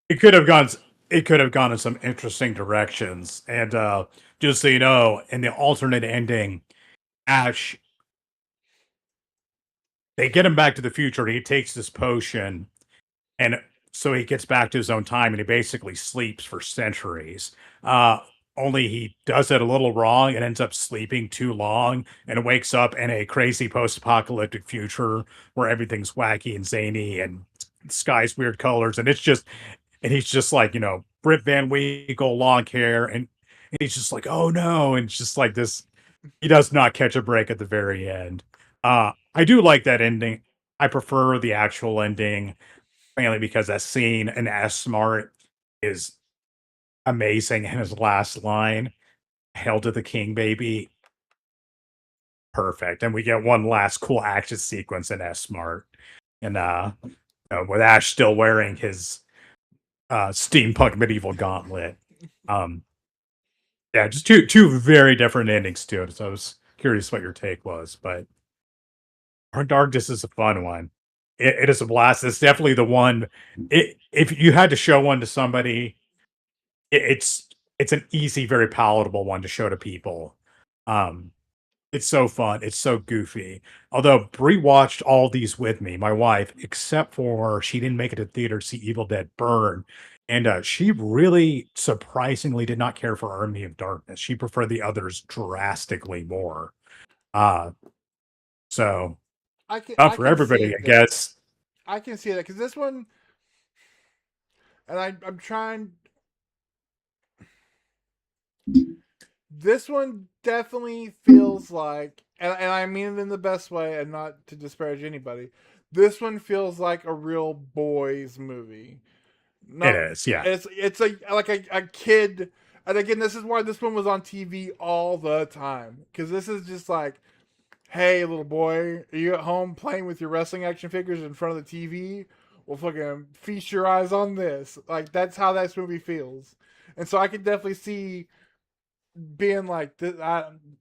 [SPEAKER 2] It could have gone. It could have gone in some interesting directions. And just so you know, in the alternate ending, Ash, they get him back to the future. He takes this potion, and so he gets back to his own time, and he basically sleeps for centuries. Uh, Only he does it a little wrong and ends up sleeping too long and wakes up in a crazy post-apocalyptic future where everything's wacky and zany and the sky's weird colors, and he's just like, Britt Van Winkle, long hair, and he's just like, oh no, and it's just like this. He does not catch a break at the very end. I do like that ending. I prefer the actual ending mainly because that scene in S Smart is amazing. And his last line, "Hail to the King, baby," perfect. And we get one last cool action sequence in S Smart, and with Ash still wearing his steampunk medieval gauntlet. Um, yeah, just two very different endings to it. So I was curious what your take was, but Our Darkness is a fun one. It is a blast. It's definitely the one. If you had to show one to somebody, it's an easy, very palatable one to show to people. Um, it's so fun. It's so goofy. Although Brie watched all these with me, my wife, except for she didn't make it to theater to see Evil Dead Burn. And she really surprisingly did not care for Army of Darkness. She preferred the others drastically more. Uh, so not
[SPEAKER 1] I
[SPEAKER 2] for
[SPEAKER 1] can see
[SPEAKER 2] everybody, I
[SPEAKER 1] that.
[SPEAKER 2] guess.
[SPEAKER 1] I can see that because this one, and I'm trying. This one definitely feels like, and I mean it in the best way, and not to disparage anybody. This one feels like a real boys movie.
[SPEAKER 2] It
[SPEAKER 1] No,
[SPEAKER 2] is, yeah.
[SPEAKER 1] it's like a kid, and again, this is why this one was on TV all the time, because this is just like, hey, little boy, are you at home playing with your wrestling action figures in front of the TV? Well, fucking feast your eyes on this. Like, that's how this movie feels, and so I could definitely see being like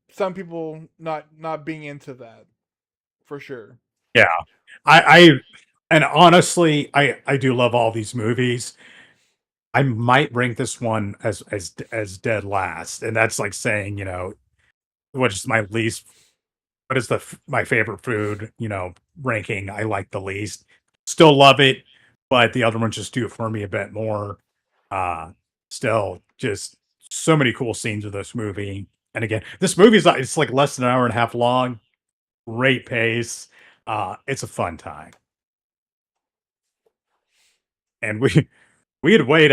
[SPEAKER 1] some people not being into that for sure.
[SPEAKER 2] Yeah. I and honestly, I do love all these movies. I might rank this one as dead last, and that's like saying, what is my least what is my favorite food, ranking I like the least. Still love it, but the other ones just do it for me a bit more. Uh Still just so many cool scenes of this movie. And again, this movie it's like less than an hour and a half long, great pace. It's a fun time. And we had wait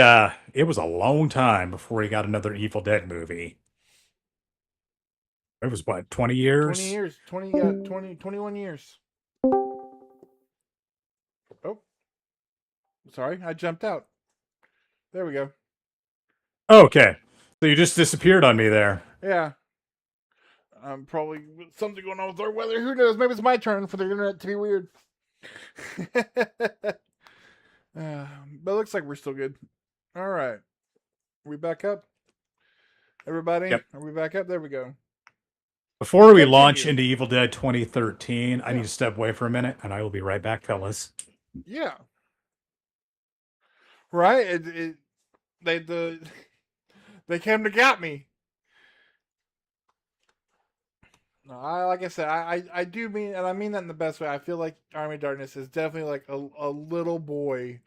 [SPEAKER 2] it was a long time before we got another Evil Dead movie. It was what, 20
[SPEAKER 1] 20
[SPEAKER 2] years?
[SPEAKER 1] years. 21 years. Oh, sorry. I jumped out. There we go.
[SPEAKER 2] Okay. So you just disappeared on me there.
[SPEAKER 1] Yeah. Probably something going on with our weather. Who knows? Maybe it's my turn for the internet to be weird. But it looks like we're still good. All right. Are we back up? Everybody?
[SPEAKER 2] Yep.
[SPEAKER 1] Are we back up? There we go.
[SPEAKER 2] Before we launch
[SPEAKER 1] Continue.
[SPEAKER 2] into Evil Dead 2013, I
[SPEAKER 1] Yeah.
[SPEAKER 2] need to step away for a minute, and I will be right back, fellas.
[SPEAKER 1] Yeah. Right? They they came to get me. No, like I said, I do mean, and I mean that in the best way. I feel like Army of Darkness is definitely like a little boy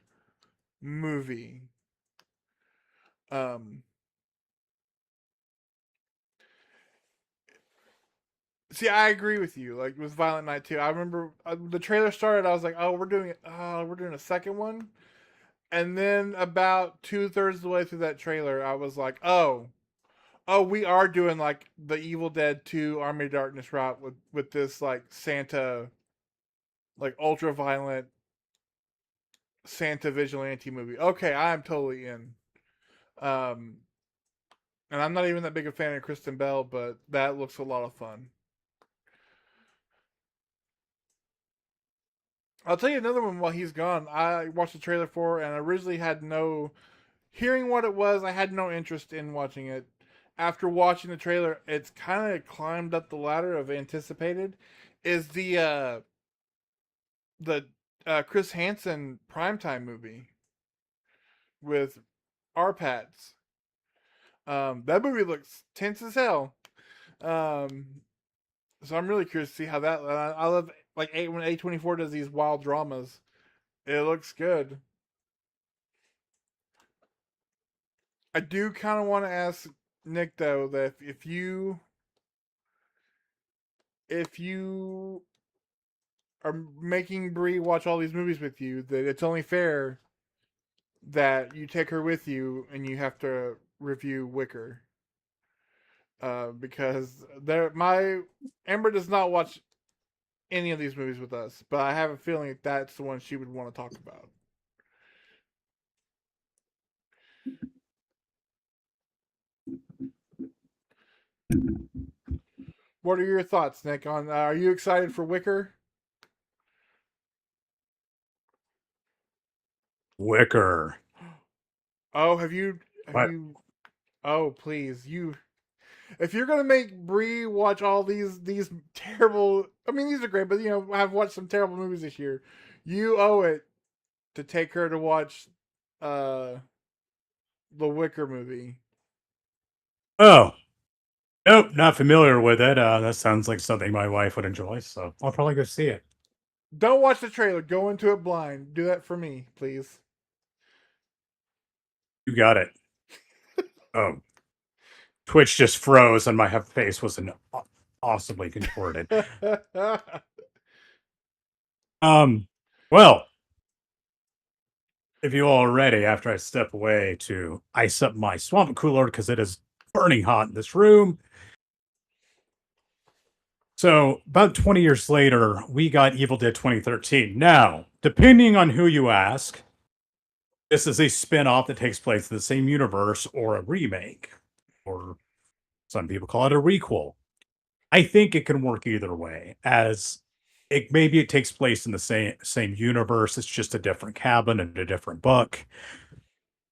[SPEAKER 1] movie. Um, See, I agree with you. Like with Violent Night too. I remember the trailer started. I was like, "Oh, we're doing a second one." And then about 2/3 of the way through that trailer, I was like, "Oh, we are doing like the Evil Dead 2 Army of Darkness route with this like Santa, like ultra violent Santa vigilante movie." Okay, I am totally in. Um, and I'm not even that big a fan of Kristen Bell, but that looks a lot of fun. I'll tell you another one while he's gone. I watched the trailer for, and I originally had no. Hearing what it was, I had no interest in watching it. After watching the trailer, it's kind of climbed up the ladder of anticipated. Is the Chris Hansen primetime movie with Arpads? That movie looks tense as hell. Um, so I'm really curious to see how that. I love like when A24 does these wild dramas. It looks good. I do kind of want to ask Nick though that if you are making Bree watch all these movies with you, that it's only fair that you take her with you and you have to review Wicker. Because my Amber does not watch any of these movies with us, but I have a feeling that that's the one she would want to talk about. What are your thoughts, Nick? On are you excited for Wicker?
[SPEAKER 2] Wicker.
[SPEAKER 1] Oh, have
[SPEAKER 2] What?
[SPEAKER 1] you? Oh, please, you if you're gonna make Bree watch all these terrible, I mean these are great, but I've watched some terrible movies this year. You owe it to take her to watch uh the Wicker movie.
[SPEAKER 2] Oh, nope, not familiar with it. That sounds like something my wife would enjoy, so I'll probably go see it.
[SPEAKER 1] Don't watch the trailer. Go into it blind. Do that for me, please.
[SPEAKER 2] You got it. Oh, Twitch just froze and my face was awesomely contorted. Um, well, if you all are ready, after I step away to ice up my swamp cooler because it is burning hot in this room. So, about 20 years later, we got Evil Dead 2013. Now, depending on who you ask, this is a spin off that takes place in the same universe or a remake, or some people call it a requel. I think it can work either way, as maybe it takes place in the same universe. It's just a different cabin and a different book.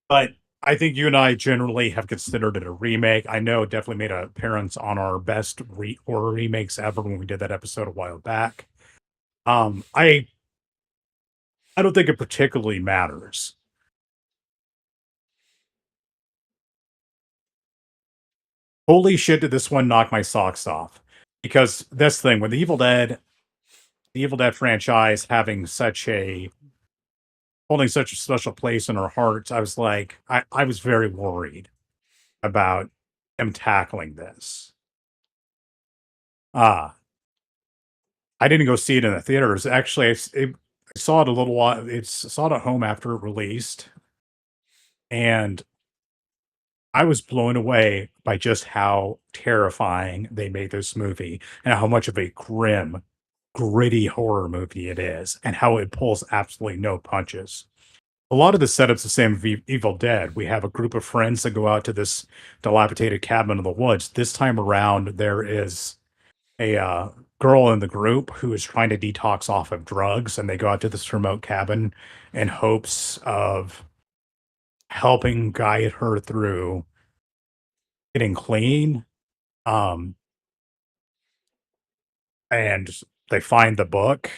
[SPEAKER 2] But I think you and I generally have considered it a remake. I know it definitely made an appearance on our best horror remakes ever when we did that episode a while back. I don't think it particularly matters. Holy shit, did this one knock my socks off? Because this thing with the Evil Dead franchise having such a holding such a special place in our hearts, I was like, I was very worried about them tackling this. Ah, I didn't go see it in the theaters. Actually, I saw it a little while. Saw it at home after it released, and I was blown away by just how terrifying they made this movie and how much of a grim, gritty horror movie it is, and how it pulls absolutely no punches. A lot of the setup's the same as Evil Dead. We have a group of friends that go out to this dilapidated cabin in the woods. This time around, there is a girl in the group who is trying to detox off of drugs, and they go out to this remote cabin in hopes of helping guide her through getting clean. Um, and they find the book,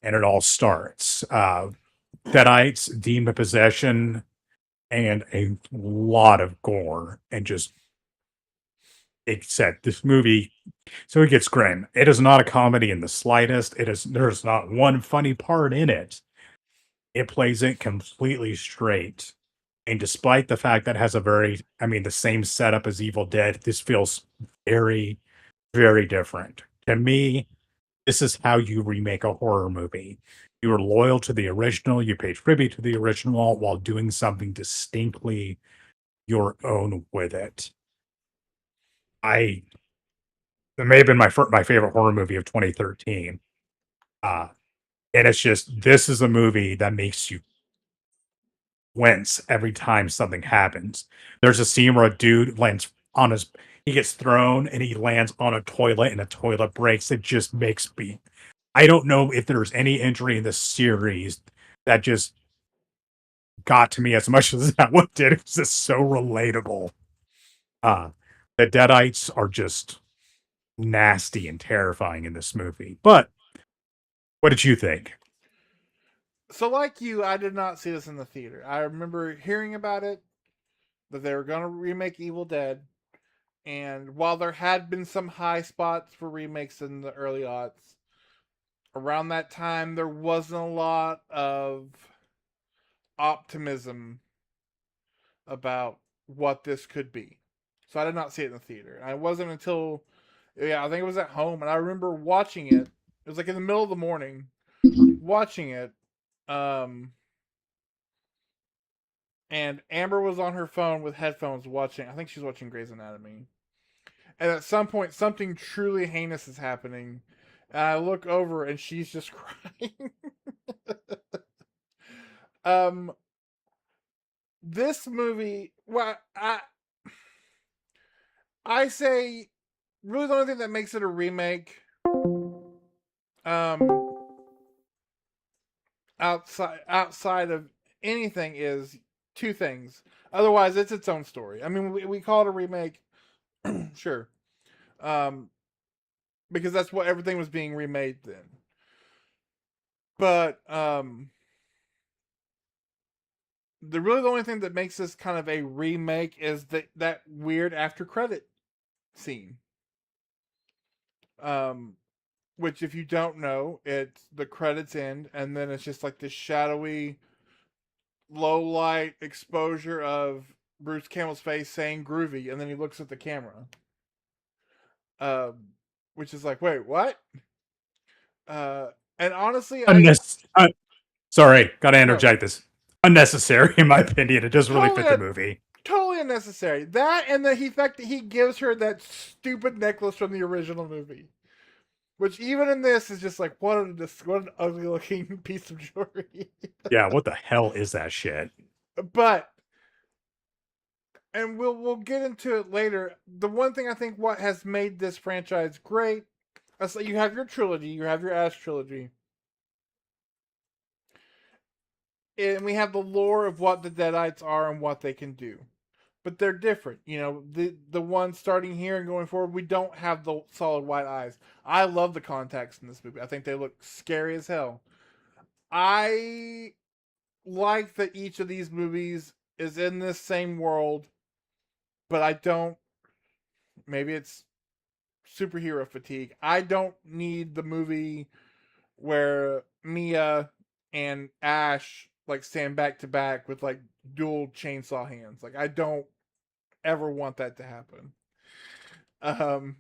[SPEAKER 2] and it all starts. Deadites, demon possession, and a lot of gore, and just it said this movie. So it gets grim. It is not a comedy in the slightest. There's not one funny part in it. It plays it completely straight. And despite the fact that it has the same setup as Evil Dead, this feels very, very different. To me, this is how you remake a horror movie. You are loyal to the original, you pay tribute to the original while doing something distinctly your own with it. I It may have been my favorite horror movie of 2013. Uh, and it's just this is a movie that makes you wince every time something happens. There's a scene where a dude lands on his he gets thrown and he lands on a toilet and the toilet breaks. It just makes me I don't know if there's any injury in the series that just got to me as much as that one did. It's just so relatable. Uh the Deadites are just nasty and terrifying in this movie. But what did you think?
[SPEAKER 1] So, like you, I did not see this in the theater. I remember hearing about it, that they were going to remake Evil Dead. And while there had been some high spots for remakes in the early aughts, around that time there wasn't a lot of optimism about what this could be. So I did not see it in the theater. And it wasn't until, yeah, I think it was at home, and I remember watching it. It was like in the middle of the morning, watching it. Um, and Amber was on her phone with headphones watching. I think she's watching Grey's Anatomy. And at some point, something truly heinous is happening. And I look over, and she's just crying. um, this movie, well, I say, really the only thing that makes it a remake, um, outside of anything, is two things. Otherwise, it's its own story. I mean, we call it a remake, sure, um, because that's what everything was being remade then. But the only thing that makes this kind of a remake is that weird after credit scene. Um, which if you don't know, it's the credits end, and then it's just like this shadowy, low light exposure of Bruce Campbell's face saying "groovy," and then he looks at the camera. Um, which is like, wait, what? Uh, and honestly, I
[SPEAKER 2] Sorry, gotta
[SPEAKER 1] no,
[SPEAKER 2] interject this. Unnecessary, in my opinion. It doesn't really fit the
[SPEAKER 1] totally
[SPEAKER 2] movie.
[SPEAKER 1] totally unnecessary. That and the fact that he gives her that stupid necklace from the original movie, which even in this is just like what an ugly looking piece of jewelry.
[SPEAKER 2] Yeah, what the hell is that shit?
[SPEAKER 1] But and we'll get into it later. The one thing I think what has made this franchise great, so you have your trilogy, you have your Ash trilogy, and we have the lore of what the Deadites are and what they can do. But they're different. You know, the one starting here and going forward, we don't have the solid white eyes. I love the contacts in this movie. I think they look scary as hell. I like that each of these movies is in this same world, but I don't. Maybe it's superhero fatigue. I don't need the movie where Mia and Ash like stand back to back with like dual chainsaw hands. Like I don't ever want that to happen. Um,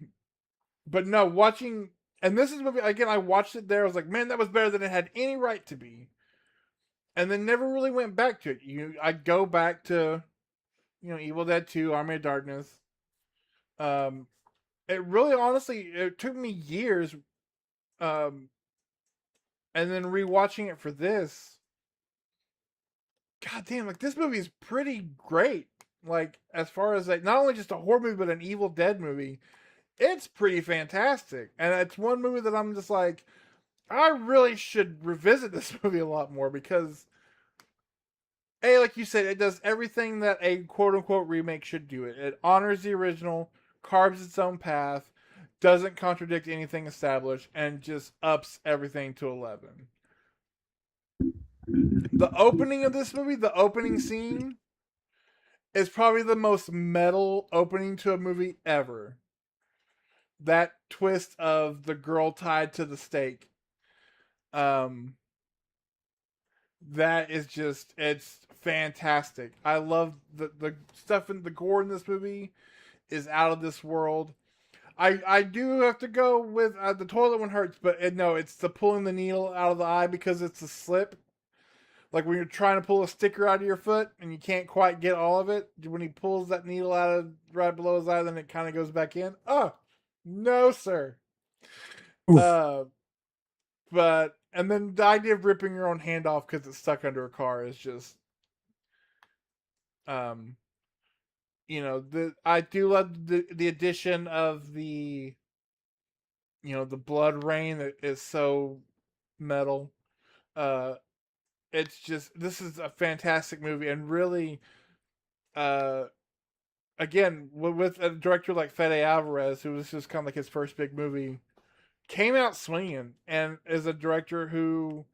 [SPEAKER 1] but no, watching, and this is movie again. I watched it there. I was like, man, that was better than it had any right to be, and then never really went back to it. I go back to Evil Dead 2, Army of Darkness. Um, it really, honestly, it took me years, um, and then rewatching it for this. God damn, like this movie is pretty great. Like as far as like not only just a horror movie, but an Evil Dead movie, it's pretty fantastic. And it's one movie that I'm just like, I really should revisit this movie a lot more because, A, like you said, it does everything that a quote unquote remake should do. It honors the original, carves its own path, doesn't contradict anything established, and just ups everything to 11. The opening of this movie, the opening scene, is probably the most metal opening to a movie ever. That twist of the girl tied to the stake. Um, that is just it's fantastic. I love the stuff in the gore in this movie is out of this world. I do have to go with the toilet one hurts, but no, it's the pulling the needle out of the eye because it's a slip. Like when you're trying to pull a sticker out of your foot and you can't quite get all of it. When he pulls that needle out of right below his eye, then it kind of goes back in. Oh, no, sir.
[SPEAKER 2] Oof.
[SPEAKER 1] Uh, but and then the idea of ripping your own hand off because it's stuck under a car is just um the I do love the addition of the blood rain that is so metal. Uh, it's just this is a fantastic movie and really uh again with a director like Fede Alvarez, who was just kind of like his first big movie, came out swinging and is a director who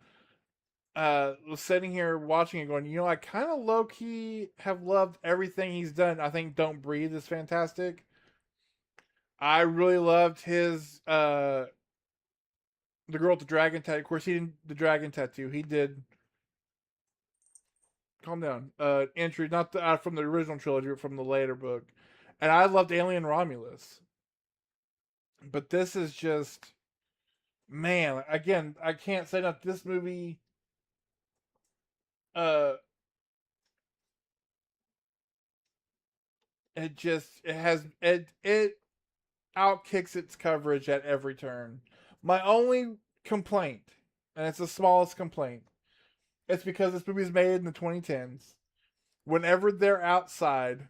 [SPEAKER 1] was sitting here watching it going, I kind of low key have loved everything he's done. I think Don't Breathe is fantastic. I really loved his the girl with the dragon tattoo. Of course, he didn't the dragon tattoo. He did. Calm down. Entry not from the original trilogy, but from the later book. And I loved Alien Romulus, but this is just man. Again, I can't say enough. This movie, uh, it outkicks its coverage at every turn. My only complaint, and it's the smallest complaint, it's because this movie is made in the 2010s. Whenever they're outside,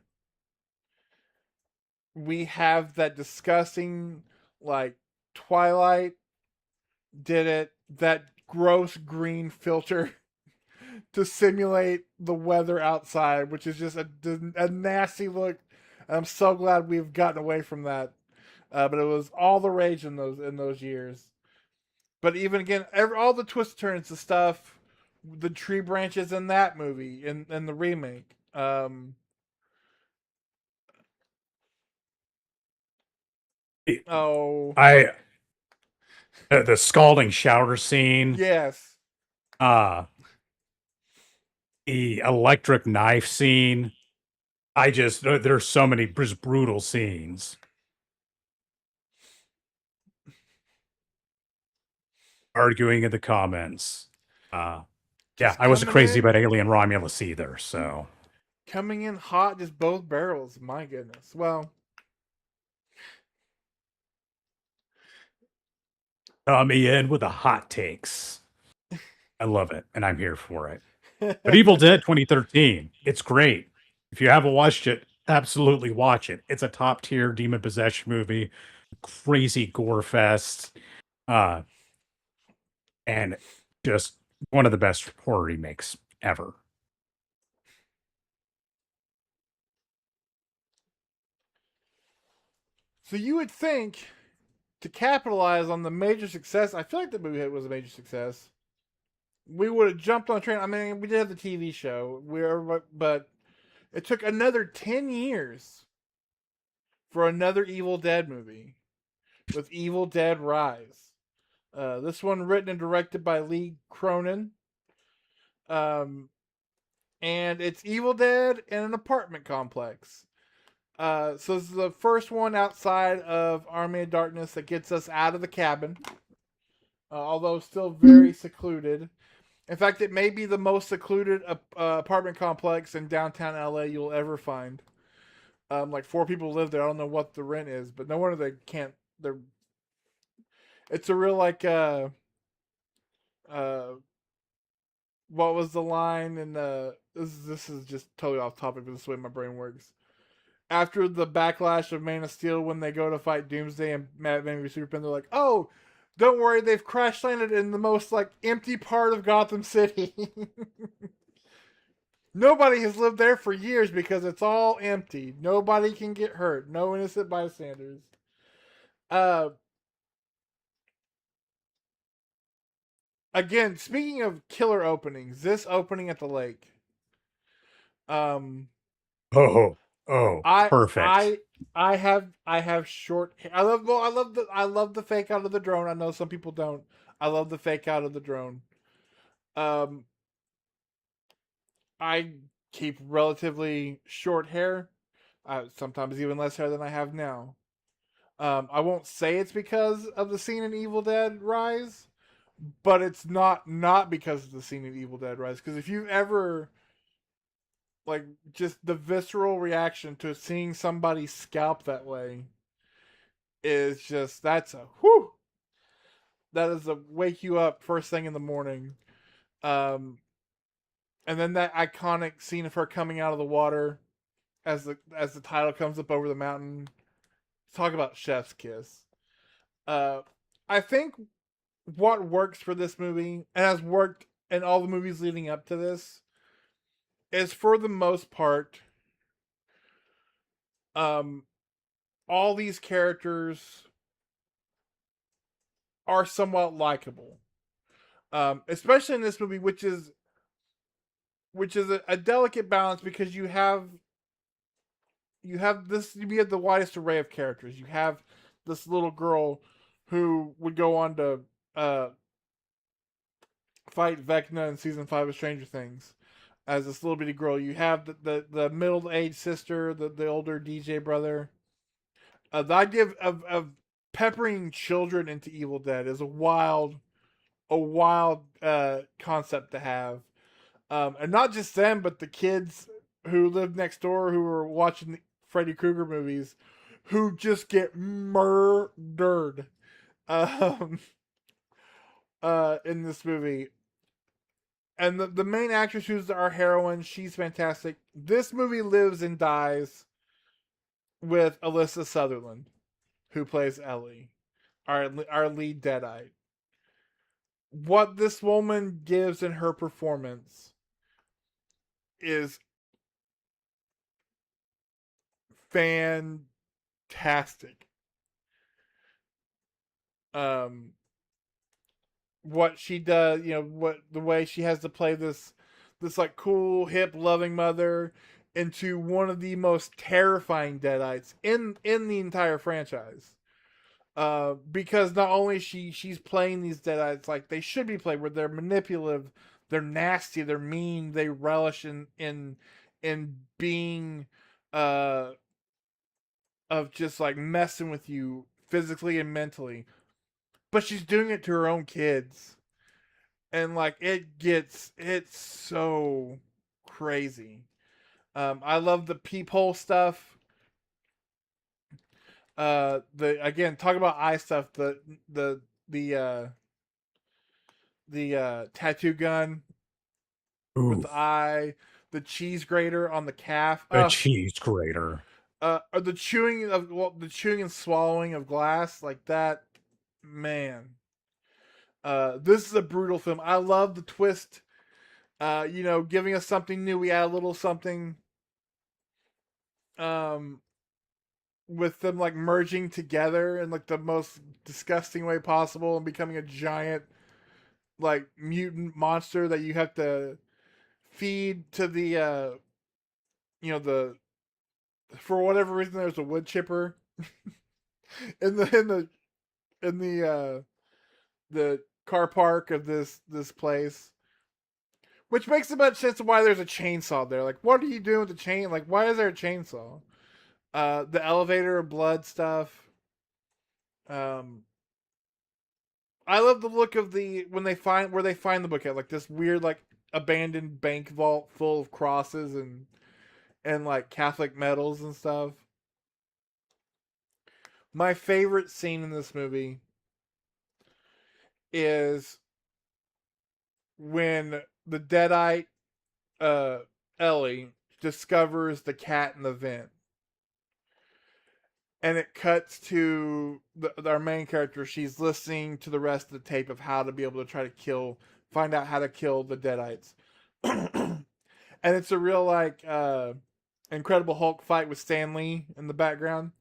[SPEAKER 1] we have that disgusting, like, Twilight did it, that gross green filter to simulate the weather outside, which is just a nasty look. I'm so glad we've gotten away from that. But it was all the rage in those years. But even again, all the twist turns, the stuff, the tree branches in that movie, in the remake. Oh,
[SPEAKER 2] I the scalding shower scene,
[SPEAKER 1] yes.
[SPEAKER 2] uh, the electric knife scene. There's so many just brutal scenes. Arguing in the comments. Yeah,
[SPEAKER 1] Just
[SPEAKER 2] I wasn't crazy about Alien Romulus either. So
[SPEAKER 1] coming in hot, just both barrels. My goodness. Well,
[SPEAKER 2] me in with the hot takes. I love it, and I'm here for it. But Evil Dead 2013, it's great. If you haven't watched it, absolutely watch it. It's a top tier demon possession movie, crazy gore fest, uh, and just one of the best horror remakes ever.
[SPEAKER 1] so you would think to capitalize on the major success, I feel like the movie was a major success. We would have jumped on the train. I mean, we did have the TV show, but it took another 10 years for another Evil Dead movie with Evil Dead Rise. This one written and directed by Lee Cronin. Um, and it's Evil Dead in an apartment complex. So this is the first one outside of Army of Darkness that gets us out of the cabin, although still very secluded. In fact, it may be the most secluded apartment complex in downtown LA you'll ever find. Like 4 people live there. I don't know what the rent is, but no wonder they can't. They're. It's a real like. Uh, what was the line in the? This is just totally off topic, but this is the way my brain works. After the backlash of Man of Steel, when they go to fight Doomsday and Batman v Superman, they're like, "Oh, don't worry, they've crash landed in the most like empty part of Gotham City." Nobody has lived there for years because it's all empty. Nobody can get hurt. No innocent bystanders. Uh, Again, speaking of killer openings, this opening at the lake. Um,
[SPEAKER 2] Oh, oh,
[SPEAKER 1] I
[SPEAKER 2] perfect.
[SPEAKER 1] I I have short. I love the fake out of the drone. I know some people don't. I love the fake out of the drone. Um, I keep relatively short hair. Sometimes even less hair than I have now. I won't say it's because of the scene in Evil Dead Rise, but it's not because of the scene in Evil Dead Rise. Because if you've ever like just the visceral reaction to seeing somebody scalp that way is just that's a whew. That is a wake you up first thing in the morning. Um, and then that iconic scene of her coming out of the water as the title comes up over the mountain. Talk about chef's kiss. Uh, I think what works for this movie and has worked in all the movies leading up to this is for the most part um all these characters are somewhat likable. Especially in this movie which is a delicate balance because you have the widest array of characters. You have this little girl who would go on to uh fight Vecna in season 5 of Stranger Things as this little bitty girl. You have the middle aged sister, the older DJ brother. The idea of peppering children into Evil Dead is a wild concept to have. And not just them, but the kids who live next door who are watching the Freddy Krueger movies, who just get murdered um, in this movie. And the main actress who's our heroine, she's fantastic. This movie lives and dies with Alyssa Sutherland, who plays Ellie, our lead Deadite. What this woman gives in her performance is fantastic. Um, what she does, what the way she has to play this like cool, hip, loving mother into one of the most terrifying Deadites in the entire franchise. Because not only she's playing these Deadites like they should be played, where they're manipulative, they're nasty, they're mean, they relish in being uh of just like messing with you physically and mentally. But she's doing it to her own kids. And like it's so crazy. I love the peephole stuff. The again talk about eye stuff. The the uh the tattoo gun with
[SPEAKER 2] Ooh,
[SPEAKER 1] the eye, the cheese grater on the calf.
[SPEAKER 2] a cheese grater.
[SPEAKER 1] Or the chewing and swallowing of glass like that. Man, this is a brutal film. I love the twist. Giving us something new. We add a little something. Um, with them like merging together in like the most disgusting way possible and becoming a giant like mutant monster that you have to feed to the the for whatever reason there's a wood chipper in the car park of this place, which makes a much sense of why there's a chainsaw there. Like, what are you doing with the chain? Like, why is there a chainsaw? The elevator blood stuff. Um, I love the look of the when they find where they find the book at, like this weird like abandoned bank vault full of crosses and like Catholic medals and stuff. My favorite scene in this movie is when the Deadite uh, Ellie discovers the cat in the vent, and it cuts to our main character. She's listening to the rest of the tape of how to be able to try to find out how to kill the Deadites, and it's a real like Incredible Hulk fight with Stan Lee in the background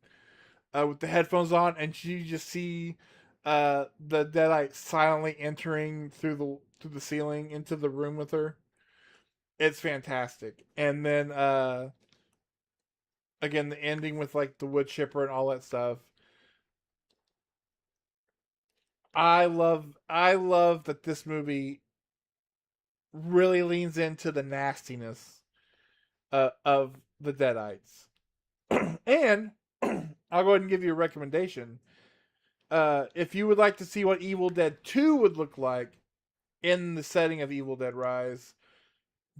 [SPEAKER 1] with the headphones on, and you just see the Deadite silently entering through the ceiling into the room with her. It's fantastic. And then again the ending with like the wood chipper and all that stuff. I love that this movie really leans into the nastiness of the Deadites. And I'll go ahead and give you a recommendation. If you would like to see what Evil Dead 2 would look like in the setting of Evil Dead Rise,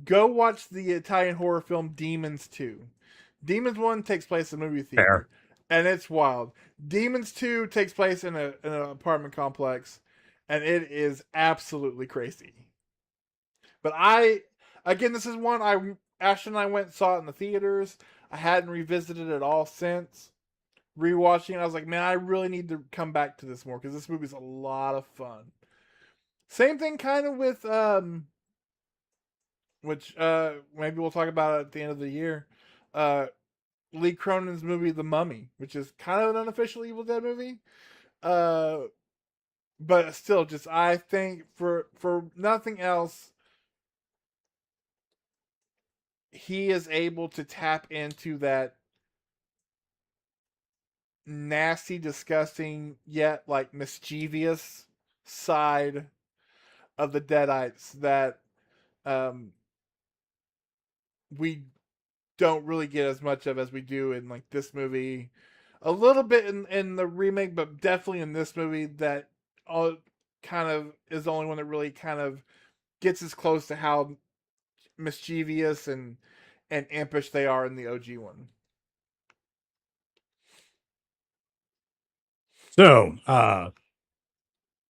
[SPEAKER 1] go watch the Italian horror film Demons 2. Demons 1 takes place in a movie
[SPEAKER 2] Fair.
[SPEAKER 1] theater, and it's wild. Demons 2 takes place in an apartment complex, and it is absolutely crazy. But again, this is one Ashton and I went and saw it in the theaters. I hadn't revisited it all since. Rewatching it, I was like, man, I really need to come back to this more because this movie's a lot of fun. Same thing kind of with which maybe we'll talk about it at the end of the year. Uh Lee Cronin's movie The Mummy, which is kind of an unofficial Evil Dead movie. Uh but still just I think for nothing else he is able to tap into that nasty, disgusting, yet like mischievous side of the Deadites that um we don't really get as much of as we do in like this movie. A little bit in the remake, but definitely in this movie that all kind of is the only one that really kind of gets as close to how mischievous and impish they are in the OG one.
[SPEAKER 2] So,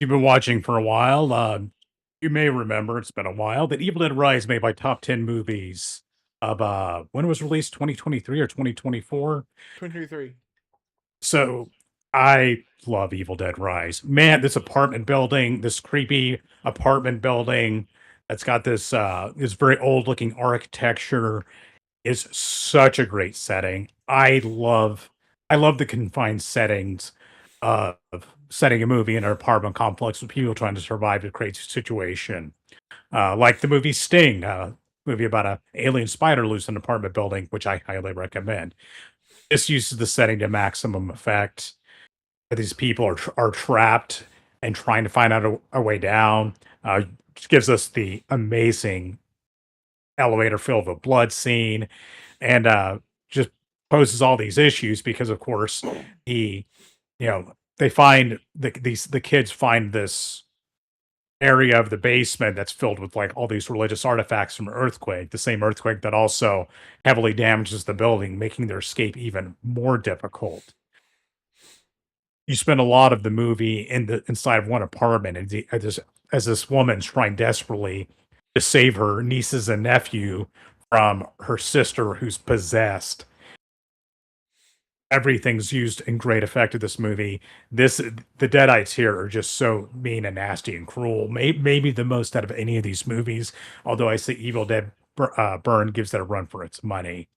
[SPEAKER 2] you've been watching for a while. You may remember it's been a while that Evil Dead Rise made my top 10 movies of when it was released, 2023 or 2024.
[SPEAKER 1] 2023.
[SPEAKER 2] So I love Evil Dead Rise. Man, this apartment building, this creepy apartment building that's got this very old looking architecture is such a great setting. I love the confined settings of setting a movie in an apartment complex with people trying to survive a crazy situation. Like the movie Sting, movie about a alien spider loose in an apartment building, which I highly recommend. This uses the setting to maximum effect. These people are trapped and trying to find out a way down. Which gives us the amazing elevator filled with blood scene, and just poses all these issues because, of course, they find the kids find this area of the basement that's filled with like all these religious artifacts from an earthquake, the same earthquake that also heavily damages the building, making their escape even more difficult. You spend a lot of the movie inside of one apartment, and as this woman's trying desperately to save her nieces and nephew from her sister who's possessed. Everything's used in great effect of this movie. The Deadites here are just so mean and nasty and cruel. Maybe the most out of any of these movies. Although I say Evil Dead Burn gives that a run for its money.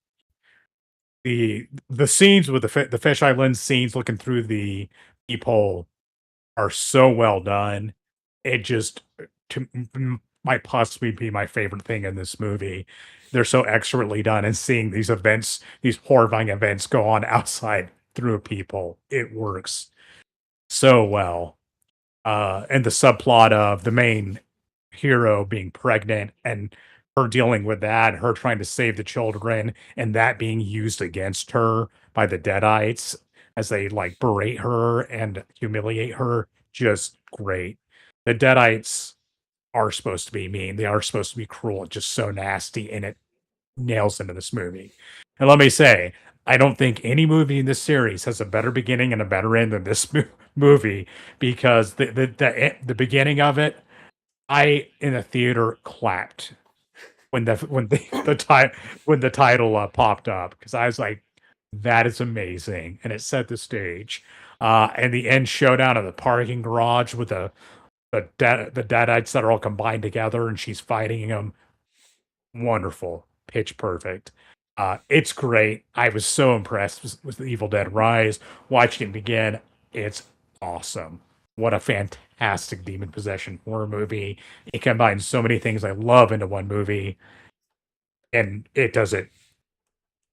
[SPEAKER 2] The scenes with the fisheye lens scenes looking through the peephole are so well done. It just might possibly be my favorite thing in this movie. They're so expertly done, and seeing these events, these horrifying events go on outside through people, it works so well. And the subplot of the main hero being pregnant and her dealing with that, her trying to save the children, and that being used against her by the Deadites as they like berate her and humiliate her. Just great. The Deadites are supposed to be mean. They are supposed to be cruel and just so nasty, and it nails into this movie. And let me say, I don't think any movie in this series has a better beginning and a better end than this movie because the beginning of it, I in a theater clapped when when the title popped up because I was like, that is amazing, and it set the stage. And the end showdown of the parking garage with the Deadites that are all combined together, and she's fighting them. Wonderful, pitch perfect. It's great. I was so impressed with the Evil Dead Rise. Watching it again, it's awesome. What a fantastic demon possession horror movie. It combines so many things I love into one movie, and it does it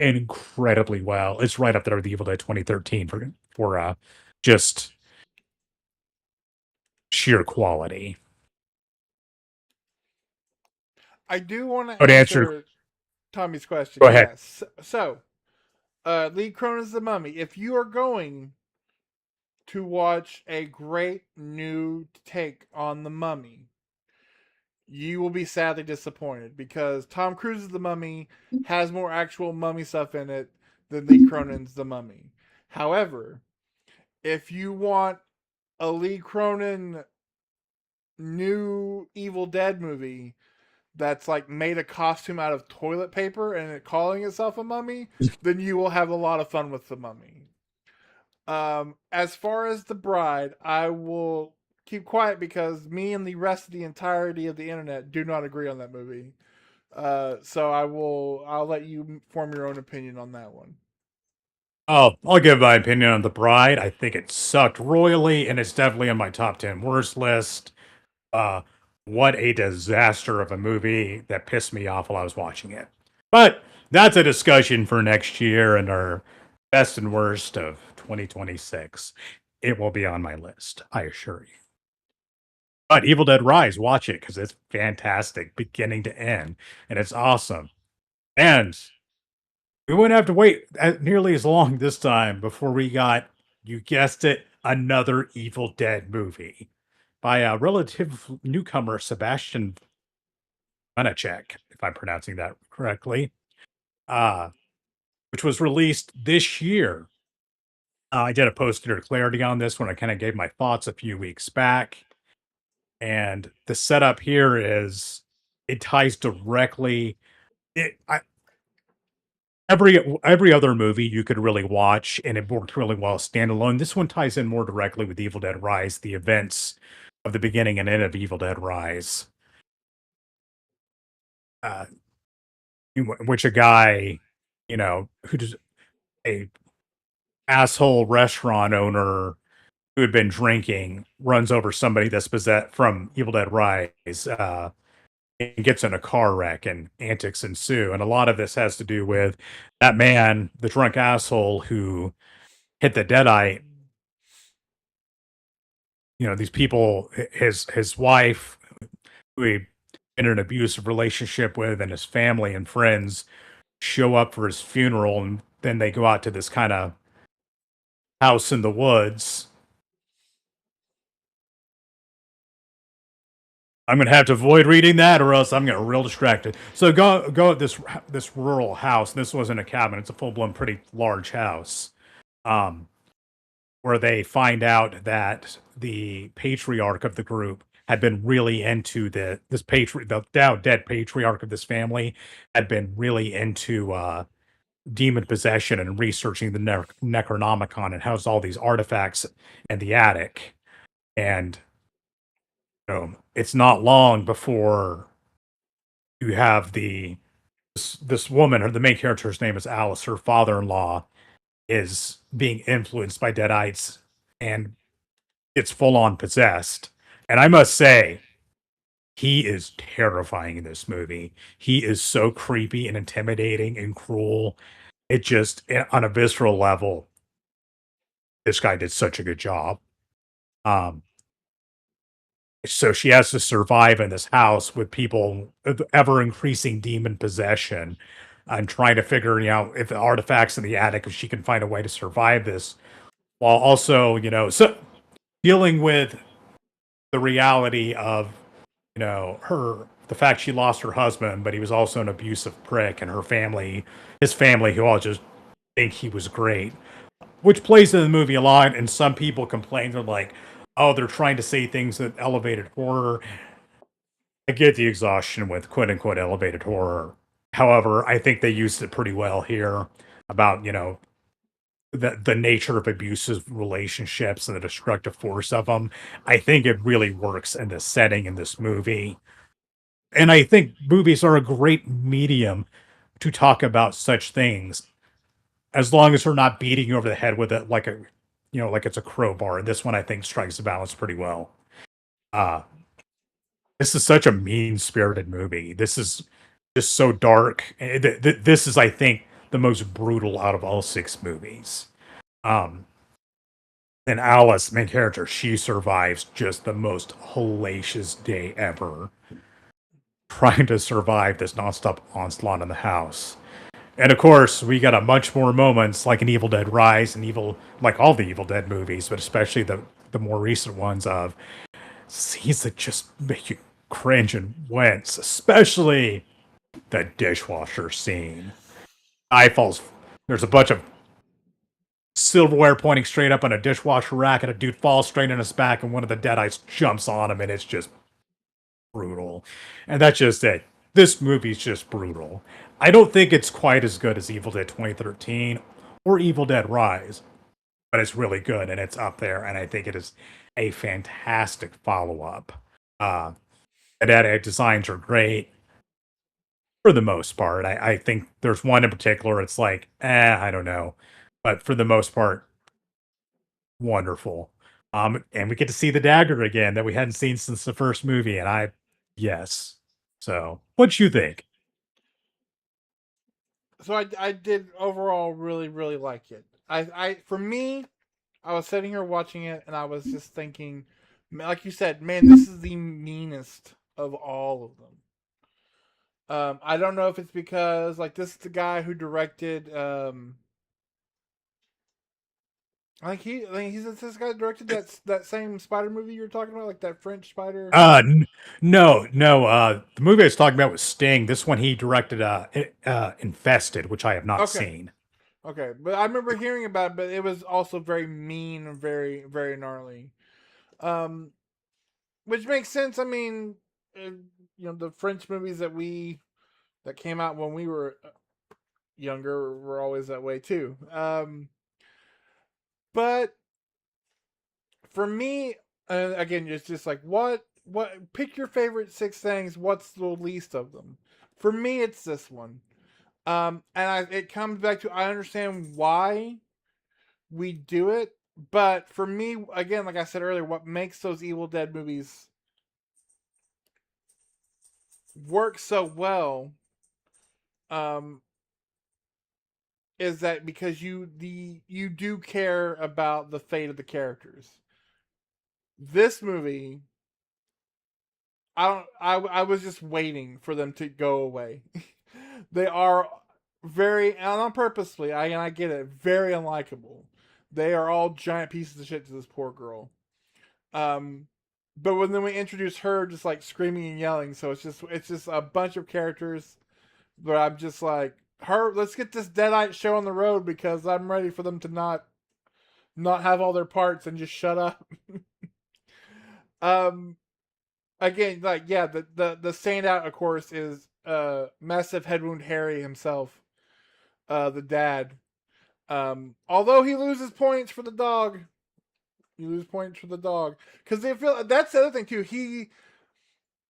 [SPEAKER 2] incredibly well. It's right up there with the Evil Dead 2013 for just sheer quality.
[SPEAKER 1] I do want to
[SPEAKER 2] But to answer,
[SPEAKER 1] answer Tommy's question.
[SPEAKER 2] go ahead.
[SPEAKER 1] Yes. So, Lee Cronin's The Mummy. If you are going to watch a great new take on The Mummy, you will be sadly disappointed because Tom Cruise's The Mummy has more actual mummy stuff in it than Lee Cronin's The Mummy. However, if you want a Lee Cronin new Evil Dead movie that's like made a costume out of toilet paper and it calling itself a mummy, then you will have a lot of fun with The Mummy. As far as The Bride, I will keep quiet because me and the rest of the entirety of the internet do not agree on that movie. So I'll let you form your own opinion on that one.
[SPEAKER 2] Oh, I'll give my opinion on The Bride. I think it sucked royally, and it's definitely on my top 10 worst list. Uh, what a disaster of a movie that pissed me off while I was watching it. But that's a discussion for next year and our best and worst of 2026. It will be on my list, I assure you. But Evil Dead Rise, watch it because it's fantastic, beginning to end, and it's awesome. And we wouldn't have to wait nearly as long this time before we got, you guessed it, another Evil Dead movie by a relative newcomer, Sebastian Banachek, if I'm pronouncing that correctly, uh, which was released this year. I did a post to clarity on this when I kind of gave my thoughts a few weeks back. And the setup here is it ties directly. It, I, every other movie you could really watch and it worked really well standalone. This one ties in more directly with Evil Dead Rise, the events of the beginning and end of Evil Dead Rise. Uh, in which a guy, who just a asshole restaurant owner who had been drinking runs over somebody that's possessed from Evil Dead Rise, and gets in a car wreck and antics ensue. And a lot of this has to do with that man, the drunk asshole who hit the Deadite. These people, his wife, who he in an abusive relationship with, and his family and friends show up for his funeral, and then they go out to this kind of house in the woods. I'm gonna have to avoid reading that, or else I'm gonna get real distracted. So go at this rural house. This wasn't a cabin; it's a full blown, pretty large house. Um, where they find out that the patriarch of the group had been really into the now dead patriarch of this family had been really into demon possession and researching the Necronomicon and has all these artifacts in the attic. And it's not long before you have this woman, or the main character's name is Alice, her father-in-law is being influenced by deadites and it's full on possessed. And I must say, he is terrifying in this movie. He is so creepy and intimidating and cruel. It just, on a visceral level, this guy did such a good job. Um, so she has to survive in this house with people ever increasing demon possession. and trying to figure, if the artifacts in the attic, if she can find a way to survive this, while also, so dealing with the reality of, the fact she lost her husband, but he was also an abusive prick, and his family, who all just think he was great, which plays in the movie a lot. And some people complain, they're like, "Oh, they're trying to say things that elevated horror." I get the exhaustion with quote unquote elevated horror. However, I think they used it pretty well here about, the nature of abusive relationships and the destructive force of them. I think it really works in this setting in this movie. And I think movies are a great medium to talk about such things, as long as they're not beating you over the head with it like like it's a crowbar. And this one, I think, strikes the balance pretty well. Uh, this is such a mean spirited movie. This is just so dark. This is, I think, the most brutal out of all six movies. Um, and Alice, main character, she survives just the most hellacious day ever, trying to survive this nonstop onslaught in the house. And of course, we got a bunch more moments like in Evil Dead Rise and like all the Evil Dead movies, but especially the more recent ones, of scenes that just make you cringe and wince, especially the dishwasher scene. Eye falls. There's a bunch of silverware pointing straight up on a dishwasher rack, and a dude falls straight on his back, and one of the Deadites jumps on him, and it's just brutal. And that's just it. This movie's just brutal. I don't think it's quite as good as Evil Dead 2013 or Evil Dead Rise, but it's really good and it's up there. And I think it is a fantastic follow up. The Deadites designs are great for the most part. I think there's one in particular. It's like, I don't know, but for the most part, wonderful. And we get to see the dagger again that we hadn't seen since the first movie, and yes. So, what you think?
[SPEAKER 1] So I did overall really like it. For me, I was sitting here watching it and I was just thinking, like you said, man, this is the meanest of all of them. I don't know if it's because like this is the guy who directed. I think he's this guy directed that same Spider movie you were talking about, like that French Spider.
[SPEAKER 2] No. The movie I was talking about was Sting. This one he directed, Infested, which I have not
[SPEAKER 1] Okay,
[SPEAKER 2] seen.
[SPEAKER 1] okay, but I remember hearing about it, but it was also very mean and very gnarly. Um, which makes sense. I mean, the French movies that came out when we were younger were always that way too. But for me, again, it's just like what pick your favorite six things. What's the least of them? For me, it's this one. It comes back to I understand why we do it, but for me, again, like I said earlier, what makes those Evil Dead movies work so well, um, is that because you do care about the fate of the characters. This movie, I was just waiting for them to go away. They are very, and on purposely, I get it, very unlikable. They are all giant pieces of shit to this poor girl. Um, but when then we introduce her just like screaming and yelling, so it's just a bunch of characters. But I'm just like, her. Let's get this Deadite show on the road because I'm ready for them to not have all their parts and just shut up. um, again, like yeah, the standout, of course, is massive head wound Harry himself, the dad. Although he loses points for the dog, you lose points for the dog because they feel that's the other thing too.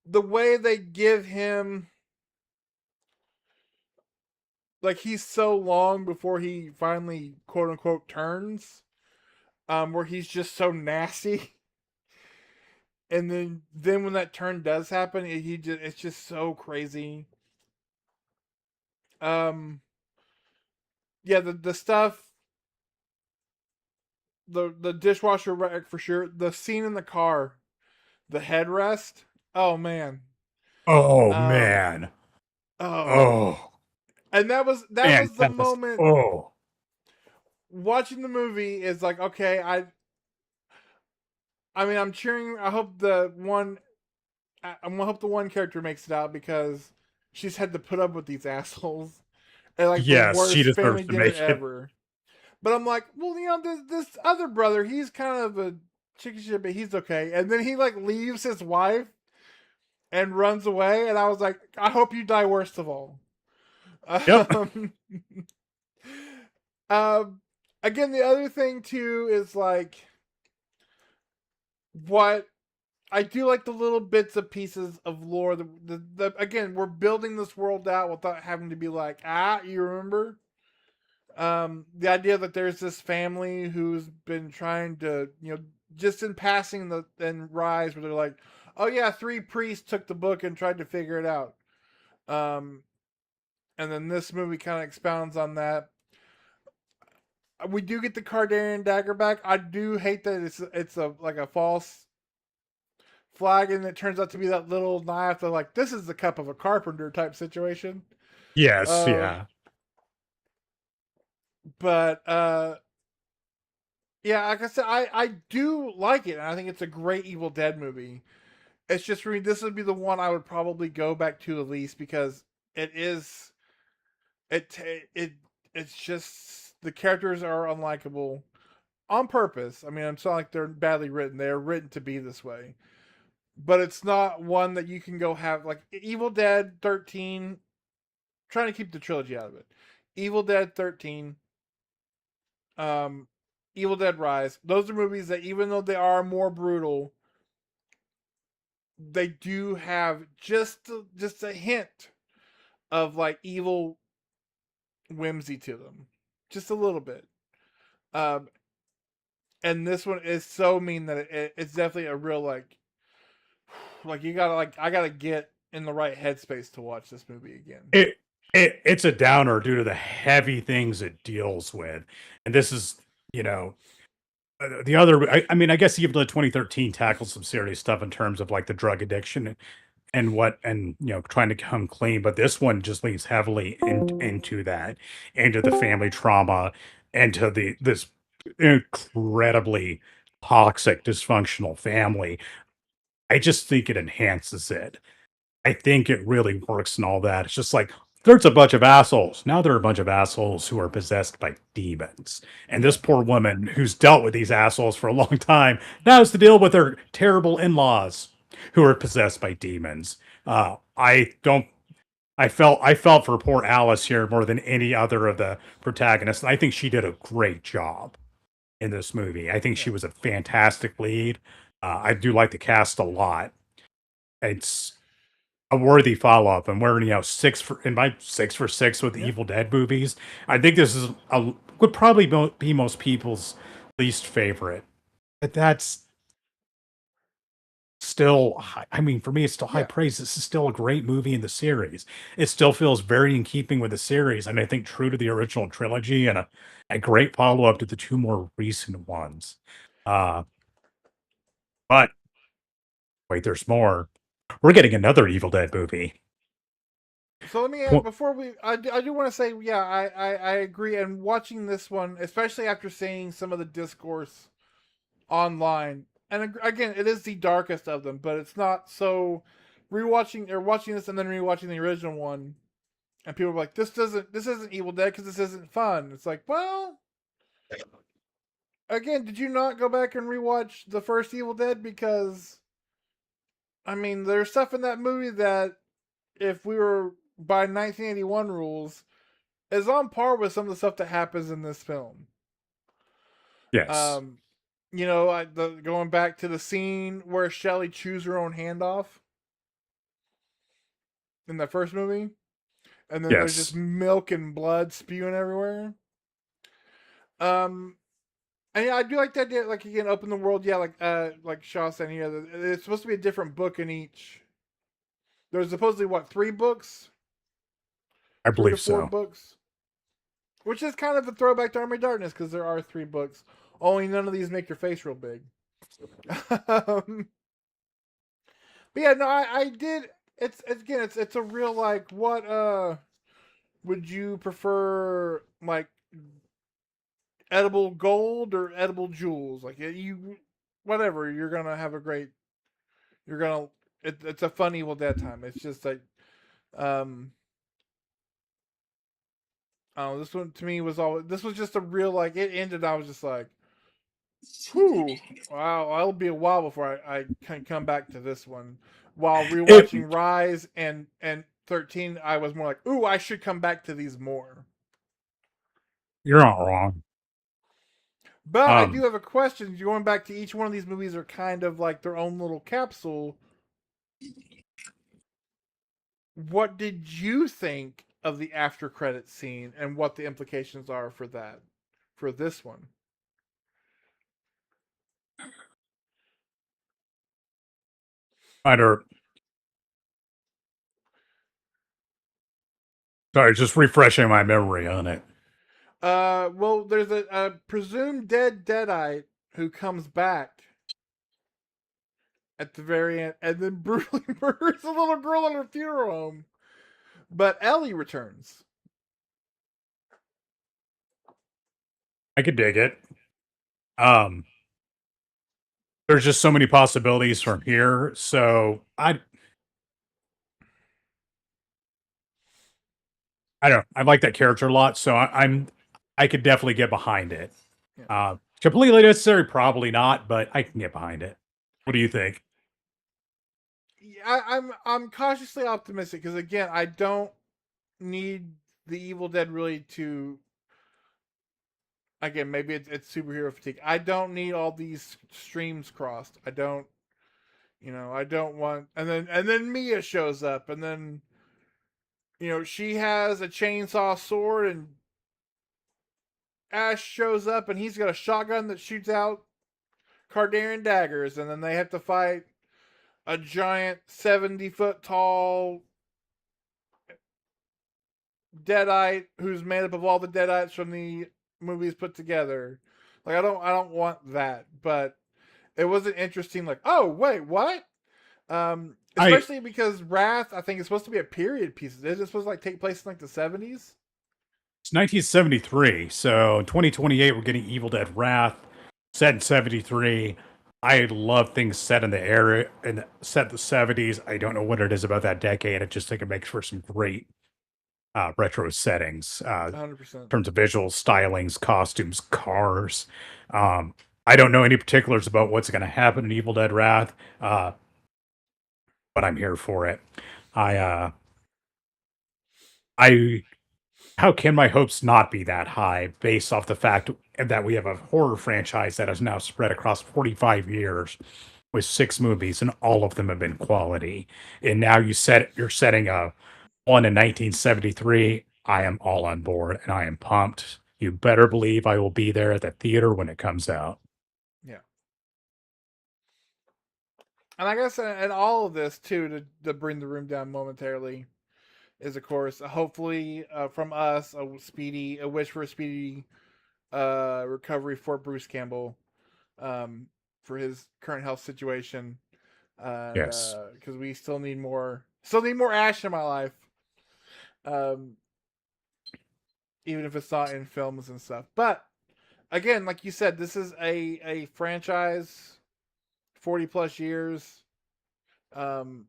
[SPEAKER 1] The way they give him, like he's so long before he finally quote unquote turns, where he's just so nasty, and then when that turn does happen, it's just so crazy. Um, yeah, the stuff, the dishwasher wreck for sure. The scene in the car, the headrest. Oh man.
[SPEAKER 2] Oh
[SPEAKER 1] Um.
[SPEAKER 2] man.
[SPEAKER 1] Oh.
[SPEAKER 2] Oh.
[SPEAKER 1] And that was the moment
[SPEAKER 2] Oh,
[SPEAKER 1] watching the movie is like, okay, I mean, I'm cheering. I hope the one character makes it out because she's had to put up with these assholes at like the
[SPEAKER 2] yes, she
[SPEAKER 1] worst family
[SPEAKER 2] deserves to
[SPEAKER 1] dinner
[SPEAKER 2] make it.
[SPEAKER 1] ever. But I'm like, well, this other brother, he's kind of a chicken shit, but he's okay. And then he like leaves his wife and runs away, and I was like, I hope you die worst of all.
[SPEAKER 2] Yep.
[SPEAKER 1] Um, um, again, the other thing too is like what I do like the little bits of pieces of lore. Again, we're building this world out without having to be like, you remember? The idea that there's this family who's been trying to, just in passing the and rise, where they're like, oh yeah, three priests took the book and tried to figure it out. Um, and then this movie kind of expounds on that. We do get the Cardarian dagger back. I do hate that it's a like a false flag, and it turns out to be that little knife. They're like, this is the cup of a carpenter type situation.
[SPEAKER 2] Yes,
[SPEAKER 1] Uh,
[SPEAKER 2] yeah.
[SPEAKER 1] but yeah, like I said, I do like it, and I think it's a great Evil Dead movie. It's just for me, this would be the one I would probably go back to the least because it is it it it's just the characters are unlikable on purpose. I mean, it's not like they're badly written; they're written to be this way. But it's not one that you can go have like Evil Dead 13. Trying to keep the trilogy out of it. Evil Dead 13, um, Evil Dead Rise. Those are movies that, even though they are more brutal, they do have just a hint of like evil whimsy to them, just a little bit. Um, and this one is so mean that it's definitely a real like you gotta I gotta get in the right headspace to watch this movie again.
[SPEAKER 2] It it's a downer due to the heavy things it deals with. And this is, you know, the other I mean, I guess even the 2013 tackles some serious stuff in terms of like the drug addiction and trying to come clean, but this one just leans heavily into that, into the family trauma, into this incredibly toxic dysfunctional family. I just think it enhances it. I think it really works and all that. It's just like there's a bunch of assholes. Now there are a bunch of assholes who are possessed by demons. And this
[SPEAKER 1] Yeah,
[SPEAKER 2] poor woman who's dealt with these assholes for a long time now has to deal with her terrible in-laws who are possessed by demons. I don't I felt for poor Alice here more than any other of the protagonists. And I think she did a great job in this movie. I think
[SPEAKER 1] yeah,
[SPEAKER 2] she was a fantastic lead. I do like the cast a lot. It's a worthy follow up, and we're in my 6 for 6 with the
[SPEAKER 1] yeah.
[SPEAKER 2] Evil Dead movies. I think this is a would probably be most people's least favorite, but that's still I mean, for me, it's still high
[SPEAKER 1] Yeah.
[SPEAKER 2] praise. This is still a great movie in the series. It still feels very in keeping with the series, and I think true to the original trilogy, and a great follow up to the two more recent ones. Uh, but wait, there's more. We're getting another Evil Dead movie.
[SPEAKER 1] So let me
[SPEAKER 2] Tw-
[SPEAKER 1] before I do want to say, yeah, I agree. And watching this one, especially after seeing some of the discourse online, and again, it is the darkest of them, but it's not so. Rewatching or watching this and then rewatching the original one, and people are like, this isn't Evil Dead because this isn't fun." It's like, well, again, did you not go back and rewatch the first Evil Dead? Because I mean, there's stuff in that movie that, if we were by 1981 rules, is on par with some of the stuff that happens in this film.
[SPEAKER 2] yes,
[SPEAKER 1] Um, going back to the scene where Shelley chews her own hand off in the first movie, and then there's just
[SPEAKER 2] yes,
[SPEAKER 1] milk and blood spewing everywhere. Um, and yeah, I do like that idea. Like, again, open the world. Yeah, like Shaw said here, it's supposed to be a different book in each. There's supposedly what, 3 books,
[SPEAKER 2] I
[SPEAKER 1] 3 to
[SPEAKER 2] believe
[SPEAKER 1] 4
[SPEAKER 2] so.
[SPEAKER 1] books, which is kind of a throwback to Army of Darkness because there are 3 books. Only none of these make your face real big. um, but yeah, no, I did. It's again, it's a real like what Would you prefer like edible gold or edible jewels? Like you, whatever. You're gonna have a great. You're gonna. It's a fun Evil Dead time. It's just like, um, oh, this one to me was all. This was just a real like. It ended. I was just like, whew. Wow. It'll be a while before I can come back to this one. While
[SPEAKER 2] It,
[SPEAKER 1] rewatching Rise and 13, I was more like, ooh, I should come back to these more.
[SPEAKER 2] you're not wrong.
[SPEAKER 1] But I do
[SPEAKER 2] Um,
[SPEAKER 1] have a question. Going back to each one of these movies are kind of like their own little capsule. What did you think of the after credit scene and what the implications are for that, for this one?
[SPEAKER 2] either sorry, just refreshing my memory on it.
[SPEAKER 1] Well, there's a presumed dead Deadite who comes back at the very end and then brutally murders a little girl in her funeral home. But Ellie returns.
[SPEAKER 2] I could dig it. Um, there's just so many possibilities from here. So I don't know. I like that character a lot. So I could definitely get behind it.
[SPEAKER 1] Yeah.
[SPEAKER 2] Completely necessary, probably not, but I can get behind it. What do you think?
[SPEAKER 1] I'm cautiously optimistic because again, I don't need the Evil Dead really to. Again, maybe it's superhero fatigue. I don't need all these streams crossed. I don't. I don't want. And then Mia shows up, and then she has a chainsaw sword, and Ash shows up, and he's got a shotgun that shoots out Kardarian daggers, and then they have to fight a giant 70-foot tall Deadite who's made up of all the Deadites from the movies put together. Like I don't want that, but it was an interesting like, oh wait, what?
[SPEAKER 2] I
[SPEAKER 1] Especially because Wrath, I think, is supposed to be a period piece. Is it supposed to like take place in like the 70s?
[SPEAKER 2] It's 1973, so in 2028 we're getting Evil Dead Wrath set in 73. I love things set in the era and set the 70s. I don't know what it is about that decade. I just think it makes for some great retro settings,
[SPEAKER 1] 100%.
[SPEAKER 2] in terms of visuals, stylings, costumes, cars. Um, I don't know any particulars about what's going to happen in Evil Dead Wrath, but I'm here for it. I, uh, I, how can my hopes not be that high based off the fact that we have a horror franchise that has now spread across 45 years with 6 movies and all of them have been quality. And now you're setting a one in 1973. I am all on board and I am pumped. You better believe I will be there at the theater when it comes out.
[SPEAKER 1] Yeah. And I guess and all of this too to bring the room down momentarily is of course hopefully from us a wish for a speedy recovery for Bruce Campbell um, for his current health situation and
[SPEAKER 2] Yes.
[SPEAKER 1] because we still need more Ash in my life, um, even if it's not in films and stuff. But again, like you said, this is a franchise 40 plus years um,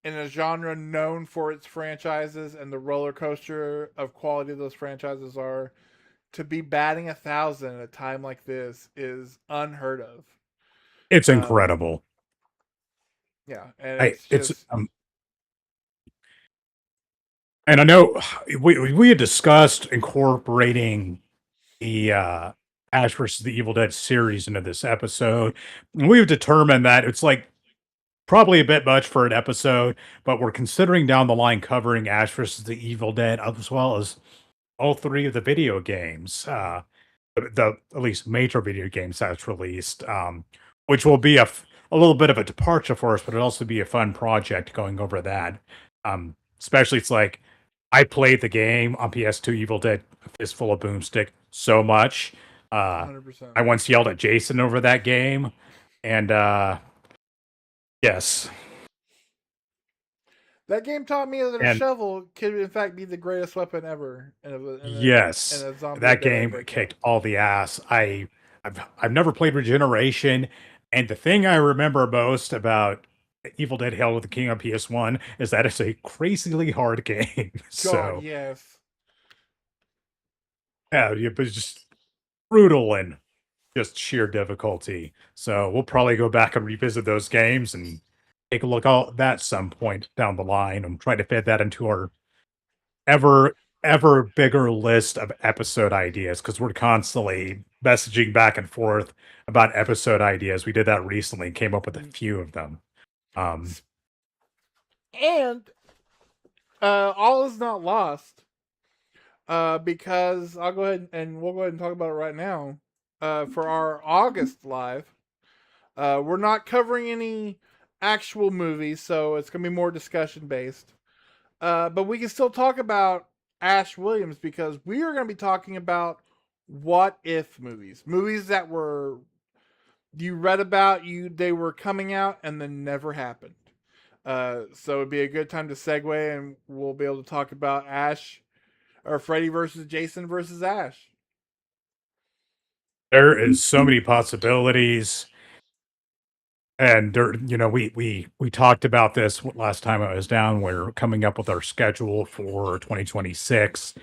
[SPEAKER 1] in a genre known for its franchises and the roller coaster of quality those franchises are. To be batting 1,000 at a time like this is unheard of.
[SPEAKER 2] It's
[SPEAKER 1] Um,
[SPEAKER 2] incredible.
[SPEAKER 1] yeah, and
[SPEAKER 2] I
[SPEAKER 1] it's
[SPEAKER 2] it's
[SPEAKER 1] just
[SPEAKER 2] and I know we had discussed incorporating the Ash versus the Evil Dead series into this episode. And we've determined that it's like probably a bit much for an episode, but we're considering down the line covering Ash versus the Evil Dead as well as all 3 of the video games. The at least major video games that's released, which will be a little bit of a departure for us, but it'll also be a fun project going over that. Especially it's like I played the game on PS2 Evil Dead Fistful of Boomstick so much. Uh,
[SPEAKER 1] 100%.
[SPEAKER 2] I once yelled at Jason over that game, and yes,
[SPEAKER 1] That game taught me that a
[SPEAKER 2] And
[SPEAKER 1] shovel could, in fact, be the greatest weapon ever in
[SPEAKER 2] yes,
[SPEAKER 1] a zombie
[SPEAKER 2] that
[SPEAKER 1] Dead Eye
[SPEAKER 2] game
[SPEAKER 1] breakout.
[SPEAKER 2] kicked all the ass. I've never played Regeneration, and the thing I remember most about Evil Dead Hell with the King on PS1 is that it's a crazily hard game.
[SPEAKER 1] God,
[SPEAKER 2] So
[SPEAKER 1] yes.
[SPEAKER 2] yeah, it was just brutal and just sheer difficulty. So we'll probably go back and revisit those games and take a look at that some point down the line and try to fit that into our ever ever bigger list of episode ideas because we're constantly messaging back and forth about episode ideas. We did that recently and came up with a few of them. Um,
[SPEAKER 1] And all is not lost because I'll go ahead and we'll go ahead and talk about it right now. For our August live, we're not covering any actual movies, so it's gonna be more discussion based. But we can still talk about Ash Williams because we are going to be talking about what if movies that were you read about, they were coming out and then never happened. So it'd be a good time to segue, and we'll be able to talk about Ash or Freddy versus Jason versus Ash.
[SPEAKER 2] there is so many possibilities. And there, we talked about this last time I was down. We're coming up with our schedule for 2026.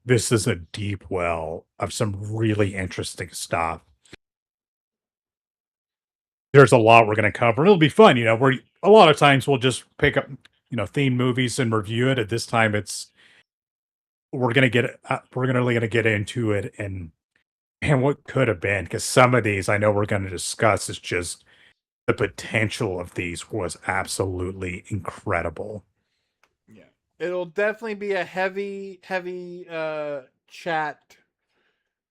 [SPEAKER 2] This is a deep well of some really interesting stuff. There's a lot we're going to cover. It'll be fun. We're a lot of times we'll just pick up, theme movies and review it. At this time, we're going to get into it and what could have been because some of these I know we're going to discuss is just the potential of these was absolutely incredible.
[SPEAKER 1] Yeah, it'll definitely be a heavy chat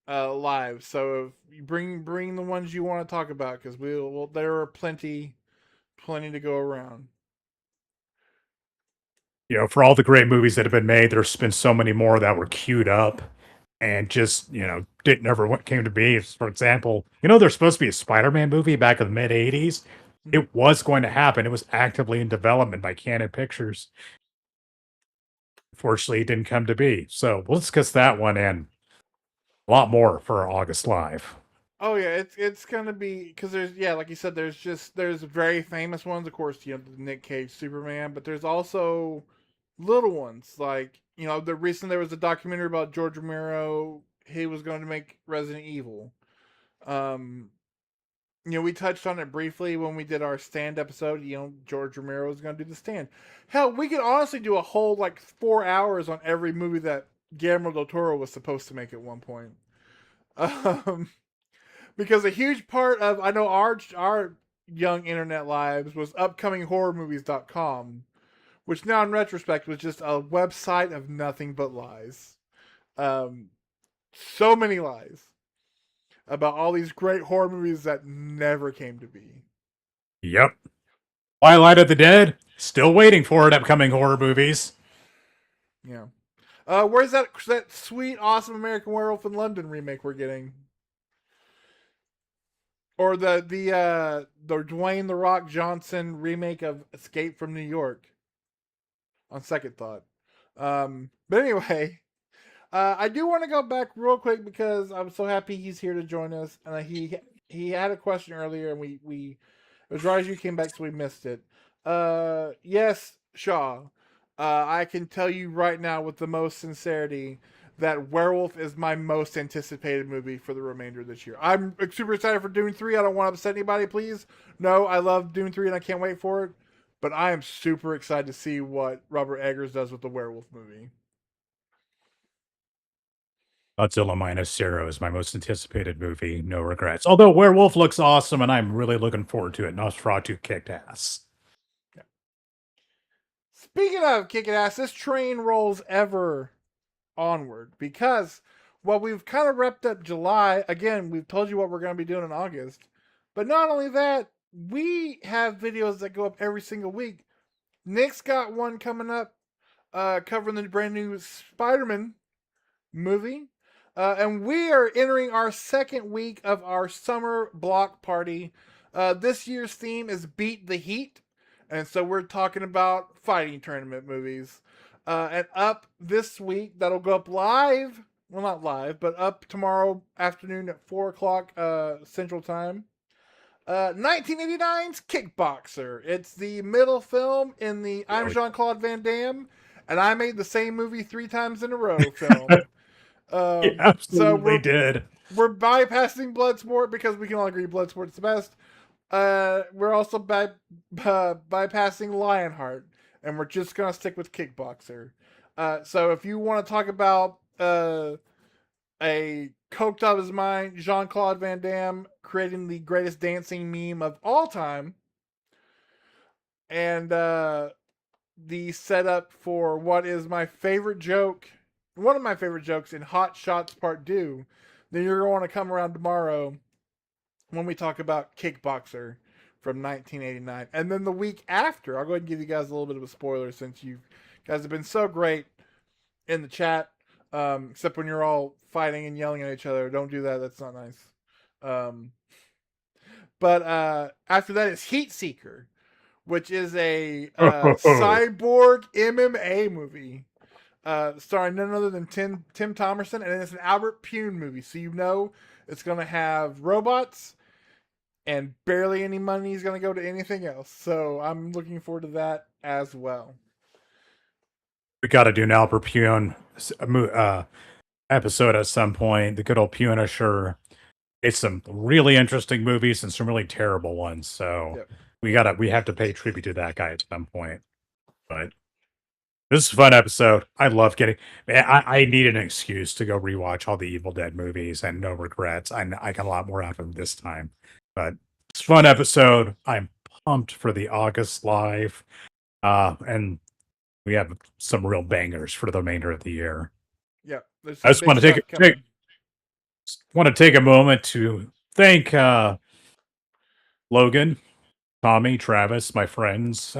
[SPEAKER 1] live. So if you bring the ones you want to talk about because there are plenty to go around.
[SPEAKER 2] For all the great movies that have been made, there's been so many more that were queued up and just, didn't never what came to be. For example, there's supposed to be a Spider-Man movie back in the mid 80s.
[SPEAKER 1] Mhm.
[SPEAKER 2] It was going to happen. It was actively in development by Canon Pictures. Fortunately, it didn't come to be. So we'll discuss that one and a lot more for our August live.
[SPEAKER 1] Oh yeah, it's gonna be because there's like you said, there's very famous ones, of course, the Nick Cage Superman, but there's also little ones like the recent there was a documentary about George Romero. He was going to make Resident Evil. Um, we touched on it briefly when we did our Stand episode. George Romero was going to do the Stand. Hell, we could honestly do a whole like 4 hours on every movie that Guillermo del Toro was supposed to make at one point. Um, because a huge part of I know our young internet lives was upcominghorrormovies.com, which now in retrospect was just a website of nothing but lies. Um, so many lies about all these great horror movies that never came to be.
[SPEAKER 2] Yep. Twilight of the Dead, still waiting for it, upcoming horror movies.
[SPEAKER 1] Yeah. Where's that sweet, awesome American Werewolf in London remake we're getting? Or the Dwayne the Rock Johnson remake of Escape from New York. On second thought, but anyway, I do want to go back real quick because I'm so happy he's here to join us, and he had a question earlier, and we it was right as you came back, so we missed it. Yes, Shaw. I can tell you right now with the most sincerity that Werewolf is my most anticipated movie for the remainder of this year. I'm super excited for Dune 3. I don't want to upset anybody, please. No, I love Dune 3 and I can't wait for it. But I am super excited to see what Robert Eggers does with the Werewolf movie.
[SPEAKER 2] Godzilla Minus Zero is my most anticipated movie. No regrets. Although Werewolf looks awesome, and I'm really looking forward to it. Nosferatu kicked ass.
[SPEAKER 1] Yeah. Speaking of kicking ass, this train rolls ever onward because while we've kind of wrapped up July, again, we've told you what we're going to be doing in August. But not only that, we have videos that go up every single week. Nick's got one coming up covering the brand new Spider-Man movie. And we are entering our second week of our summer block party. This year's theme is Beat the Heat. And so we're talking about fighting tournament movies. And up this week, that'll go up live. Well, not live, but up tomorrow afternoon at 4 o'clock Central Time. 1989's Kickboxer. It's the middle film in the I'm
[SPEAKER 2] Really?
[SPEAKER 1] Jean Claude Van Damme, and I made the same movie 3 times in a row film.
[SPEAKER 2] He
[SPEAKER 1] So
[SPEAKER 2] absolutely did.
[SPEAKER 1] we're bypassing Bloodsport because we can all agree Bloodsport's the best. We're also bypassing Lionheart, and we're just gonna stick with Kickboxer. So if you want to talk about a coked out of his mind Jean Claude Van Damme creating the greatest dancing meme of all time, and the setup for what is my favorite joke, one of my favorite jokes in Hot Shots Part 2, then you're going to want to come around tomorrow when we talk about Kickboxer from 1989. And then the week after, I'll go ahead and give you guys a little bit of a spoiler since you guys have been so great in the chat, except when you're all fighting and yelling at each other. Don't do that. That's not nice. But after that is Heat Seeker, which is a cyborg MMA movie starring none other than Tim Thomerson, and it's an Albert Pune movie. So you know it's going to have robots, and barely any money is going to go to anything else. So I'm looking forward to that as well.
[SPEAKER 2] We got to do an Albert Pune episode at some point. The good old Punisher. It's some really interesting movies and some really terrible ones. So
[SPEAKER 1] Yep.
[SPEAKER 2] we have to pay tribute to that guy at some point. But this is a fun episode. I love getting. I need an excuse to go rewatch all the Evil Dead movies, and no regrets. I got a lot more out of them this time. But it's a fun episode. I'm pumped for the August live, and we have some real bangers for the remainder of the year.
[SPEAKER 1] Yeah, there's
[SPEAKER 2] I
[SPEAKER 1] some
[SPEAKER 2] just
[SPEAKER 1] big
[SPEAKER 2] want to
[SPEAKER 1] stuff coming.
[SPEAKER 2] take a moment to thank Logan, Tommy, Travis, my friends,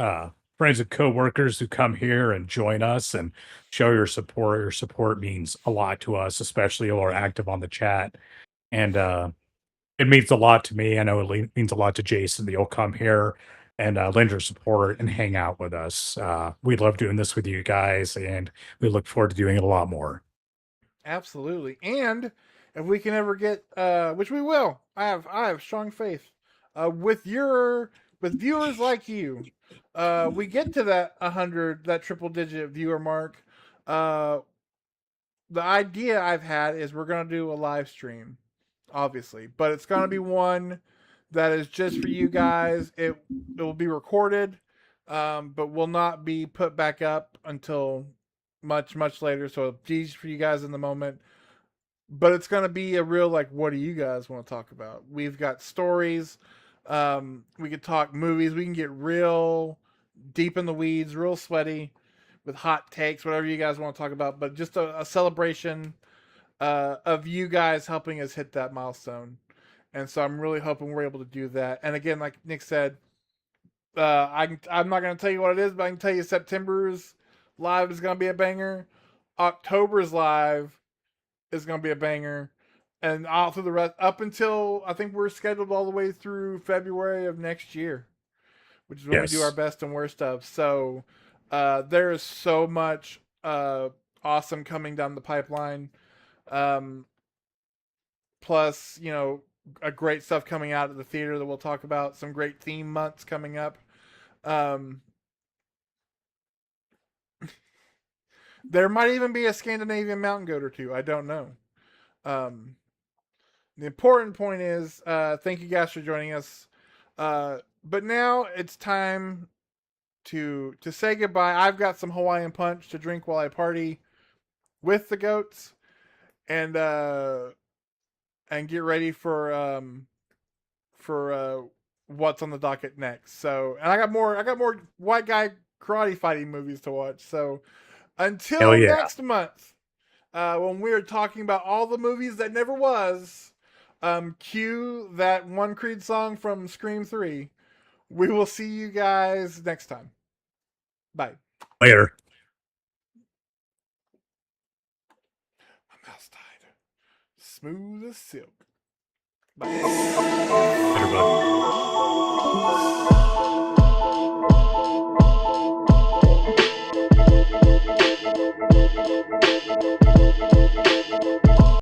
[SPEAKER 2] friends and coworkers who come here and join us and show your support. Your support means a lot to us, especially who are active on the chat. And it means a lot to me. I know it means a lot to Jason that you'll come here and lend your support and hang out with us. We love doing this with you guys, and we look forward to doing it a lot more.
[SPEAKER 1] Absolutely. And if we can ever get which we will, I have strong faith. With viewers like you, we get to that 100, that triple digit viewer mark. Uh the idea I've had is we're gonna do a live stream, obviously, but it's gonna be one that is just for you guys. It will be recorded, but will not be put back up until much later. So it's for you guys in the moment, but it's gonna be a real like, what do you guys want to talk about? We've got stories. We could talk movies. We can get real deep in the weeds, real sweaty, with hot takes, whatever you guys want to talk about. But just a celebration of you guys helping us hit that milestone. And so I'm really hoping we're able to do that. And again, like Nick said, I'm not going to tell you what it is, but I can tell you September's live is going to be a banger. October's live is going to be a banger, and all through the rest up until I think we're scheduled all the way through February of next year, which is when we do our
[SPEAKER 2] Yes.
[SPEAKER 1] best and worst of. So there is so much awesome coming down the pipeline. Um, Plus, a great stuff coming out of the theater that we'll talk about. Some great theme months coming up. Um, there might even be a Scandinavian mountain goat or two. I don't know. Um, The important point is, thank you guys for joining us. But now it's time to say goodbye. I've got some Hawaiian punch to drink while I party with the goats, and get ready for what's on the docket next. So, and I got more white guy karate fighting movies to watch. So,
[SPEAKER 2] Hell
[SPEAKER 1] until
[SPEAKER 2] yeah.
[SPEAKER 1] next month, when we are talking about all the movies that never was, cue that one Creed song from Scream 3. We will see you guys next time. Bye.
[SPEAKER 2] Later.
[SPEAKER 1] My mouse died. Smooth as silk. Bye.
[SPEAKER 2] Later, bud.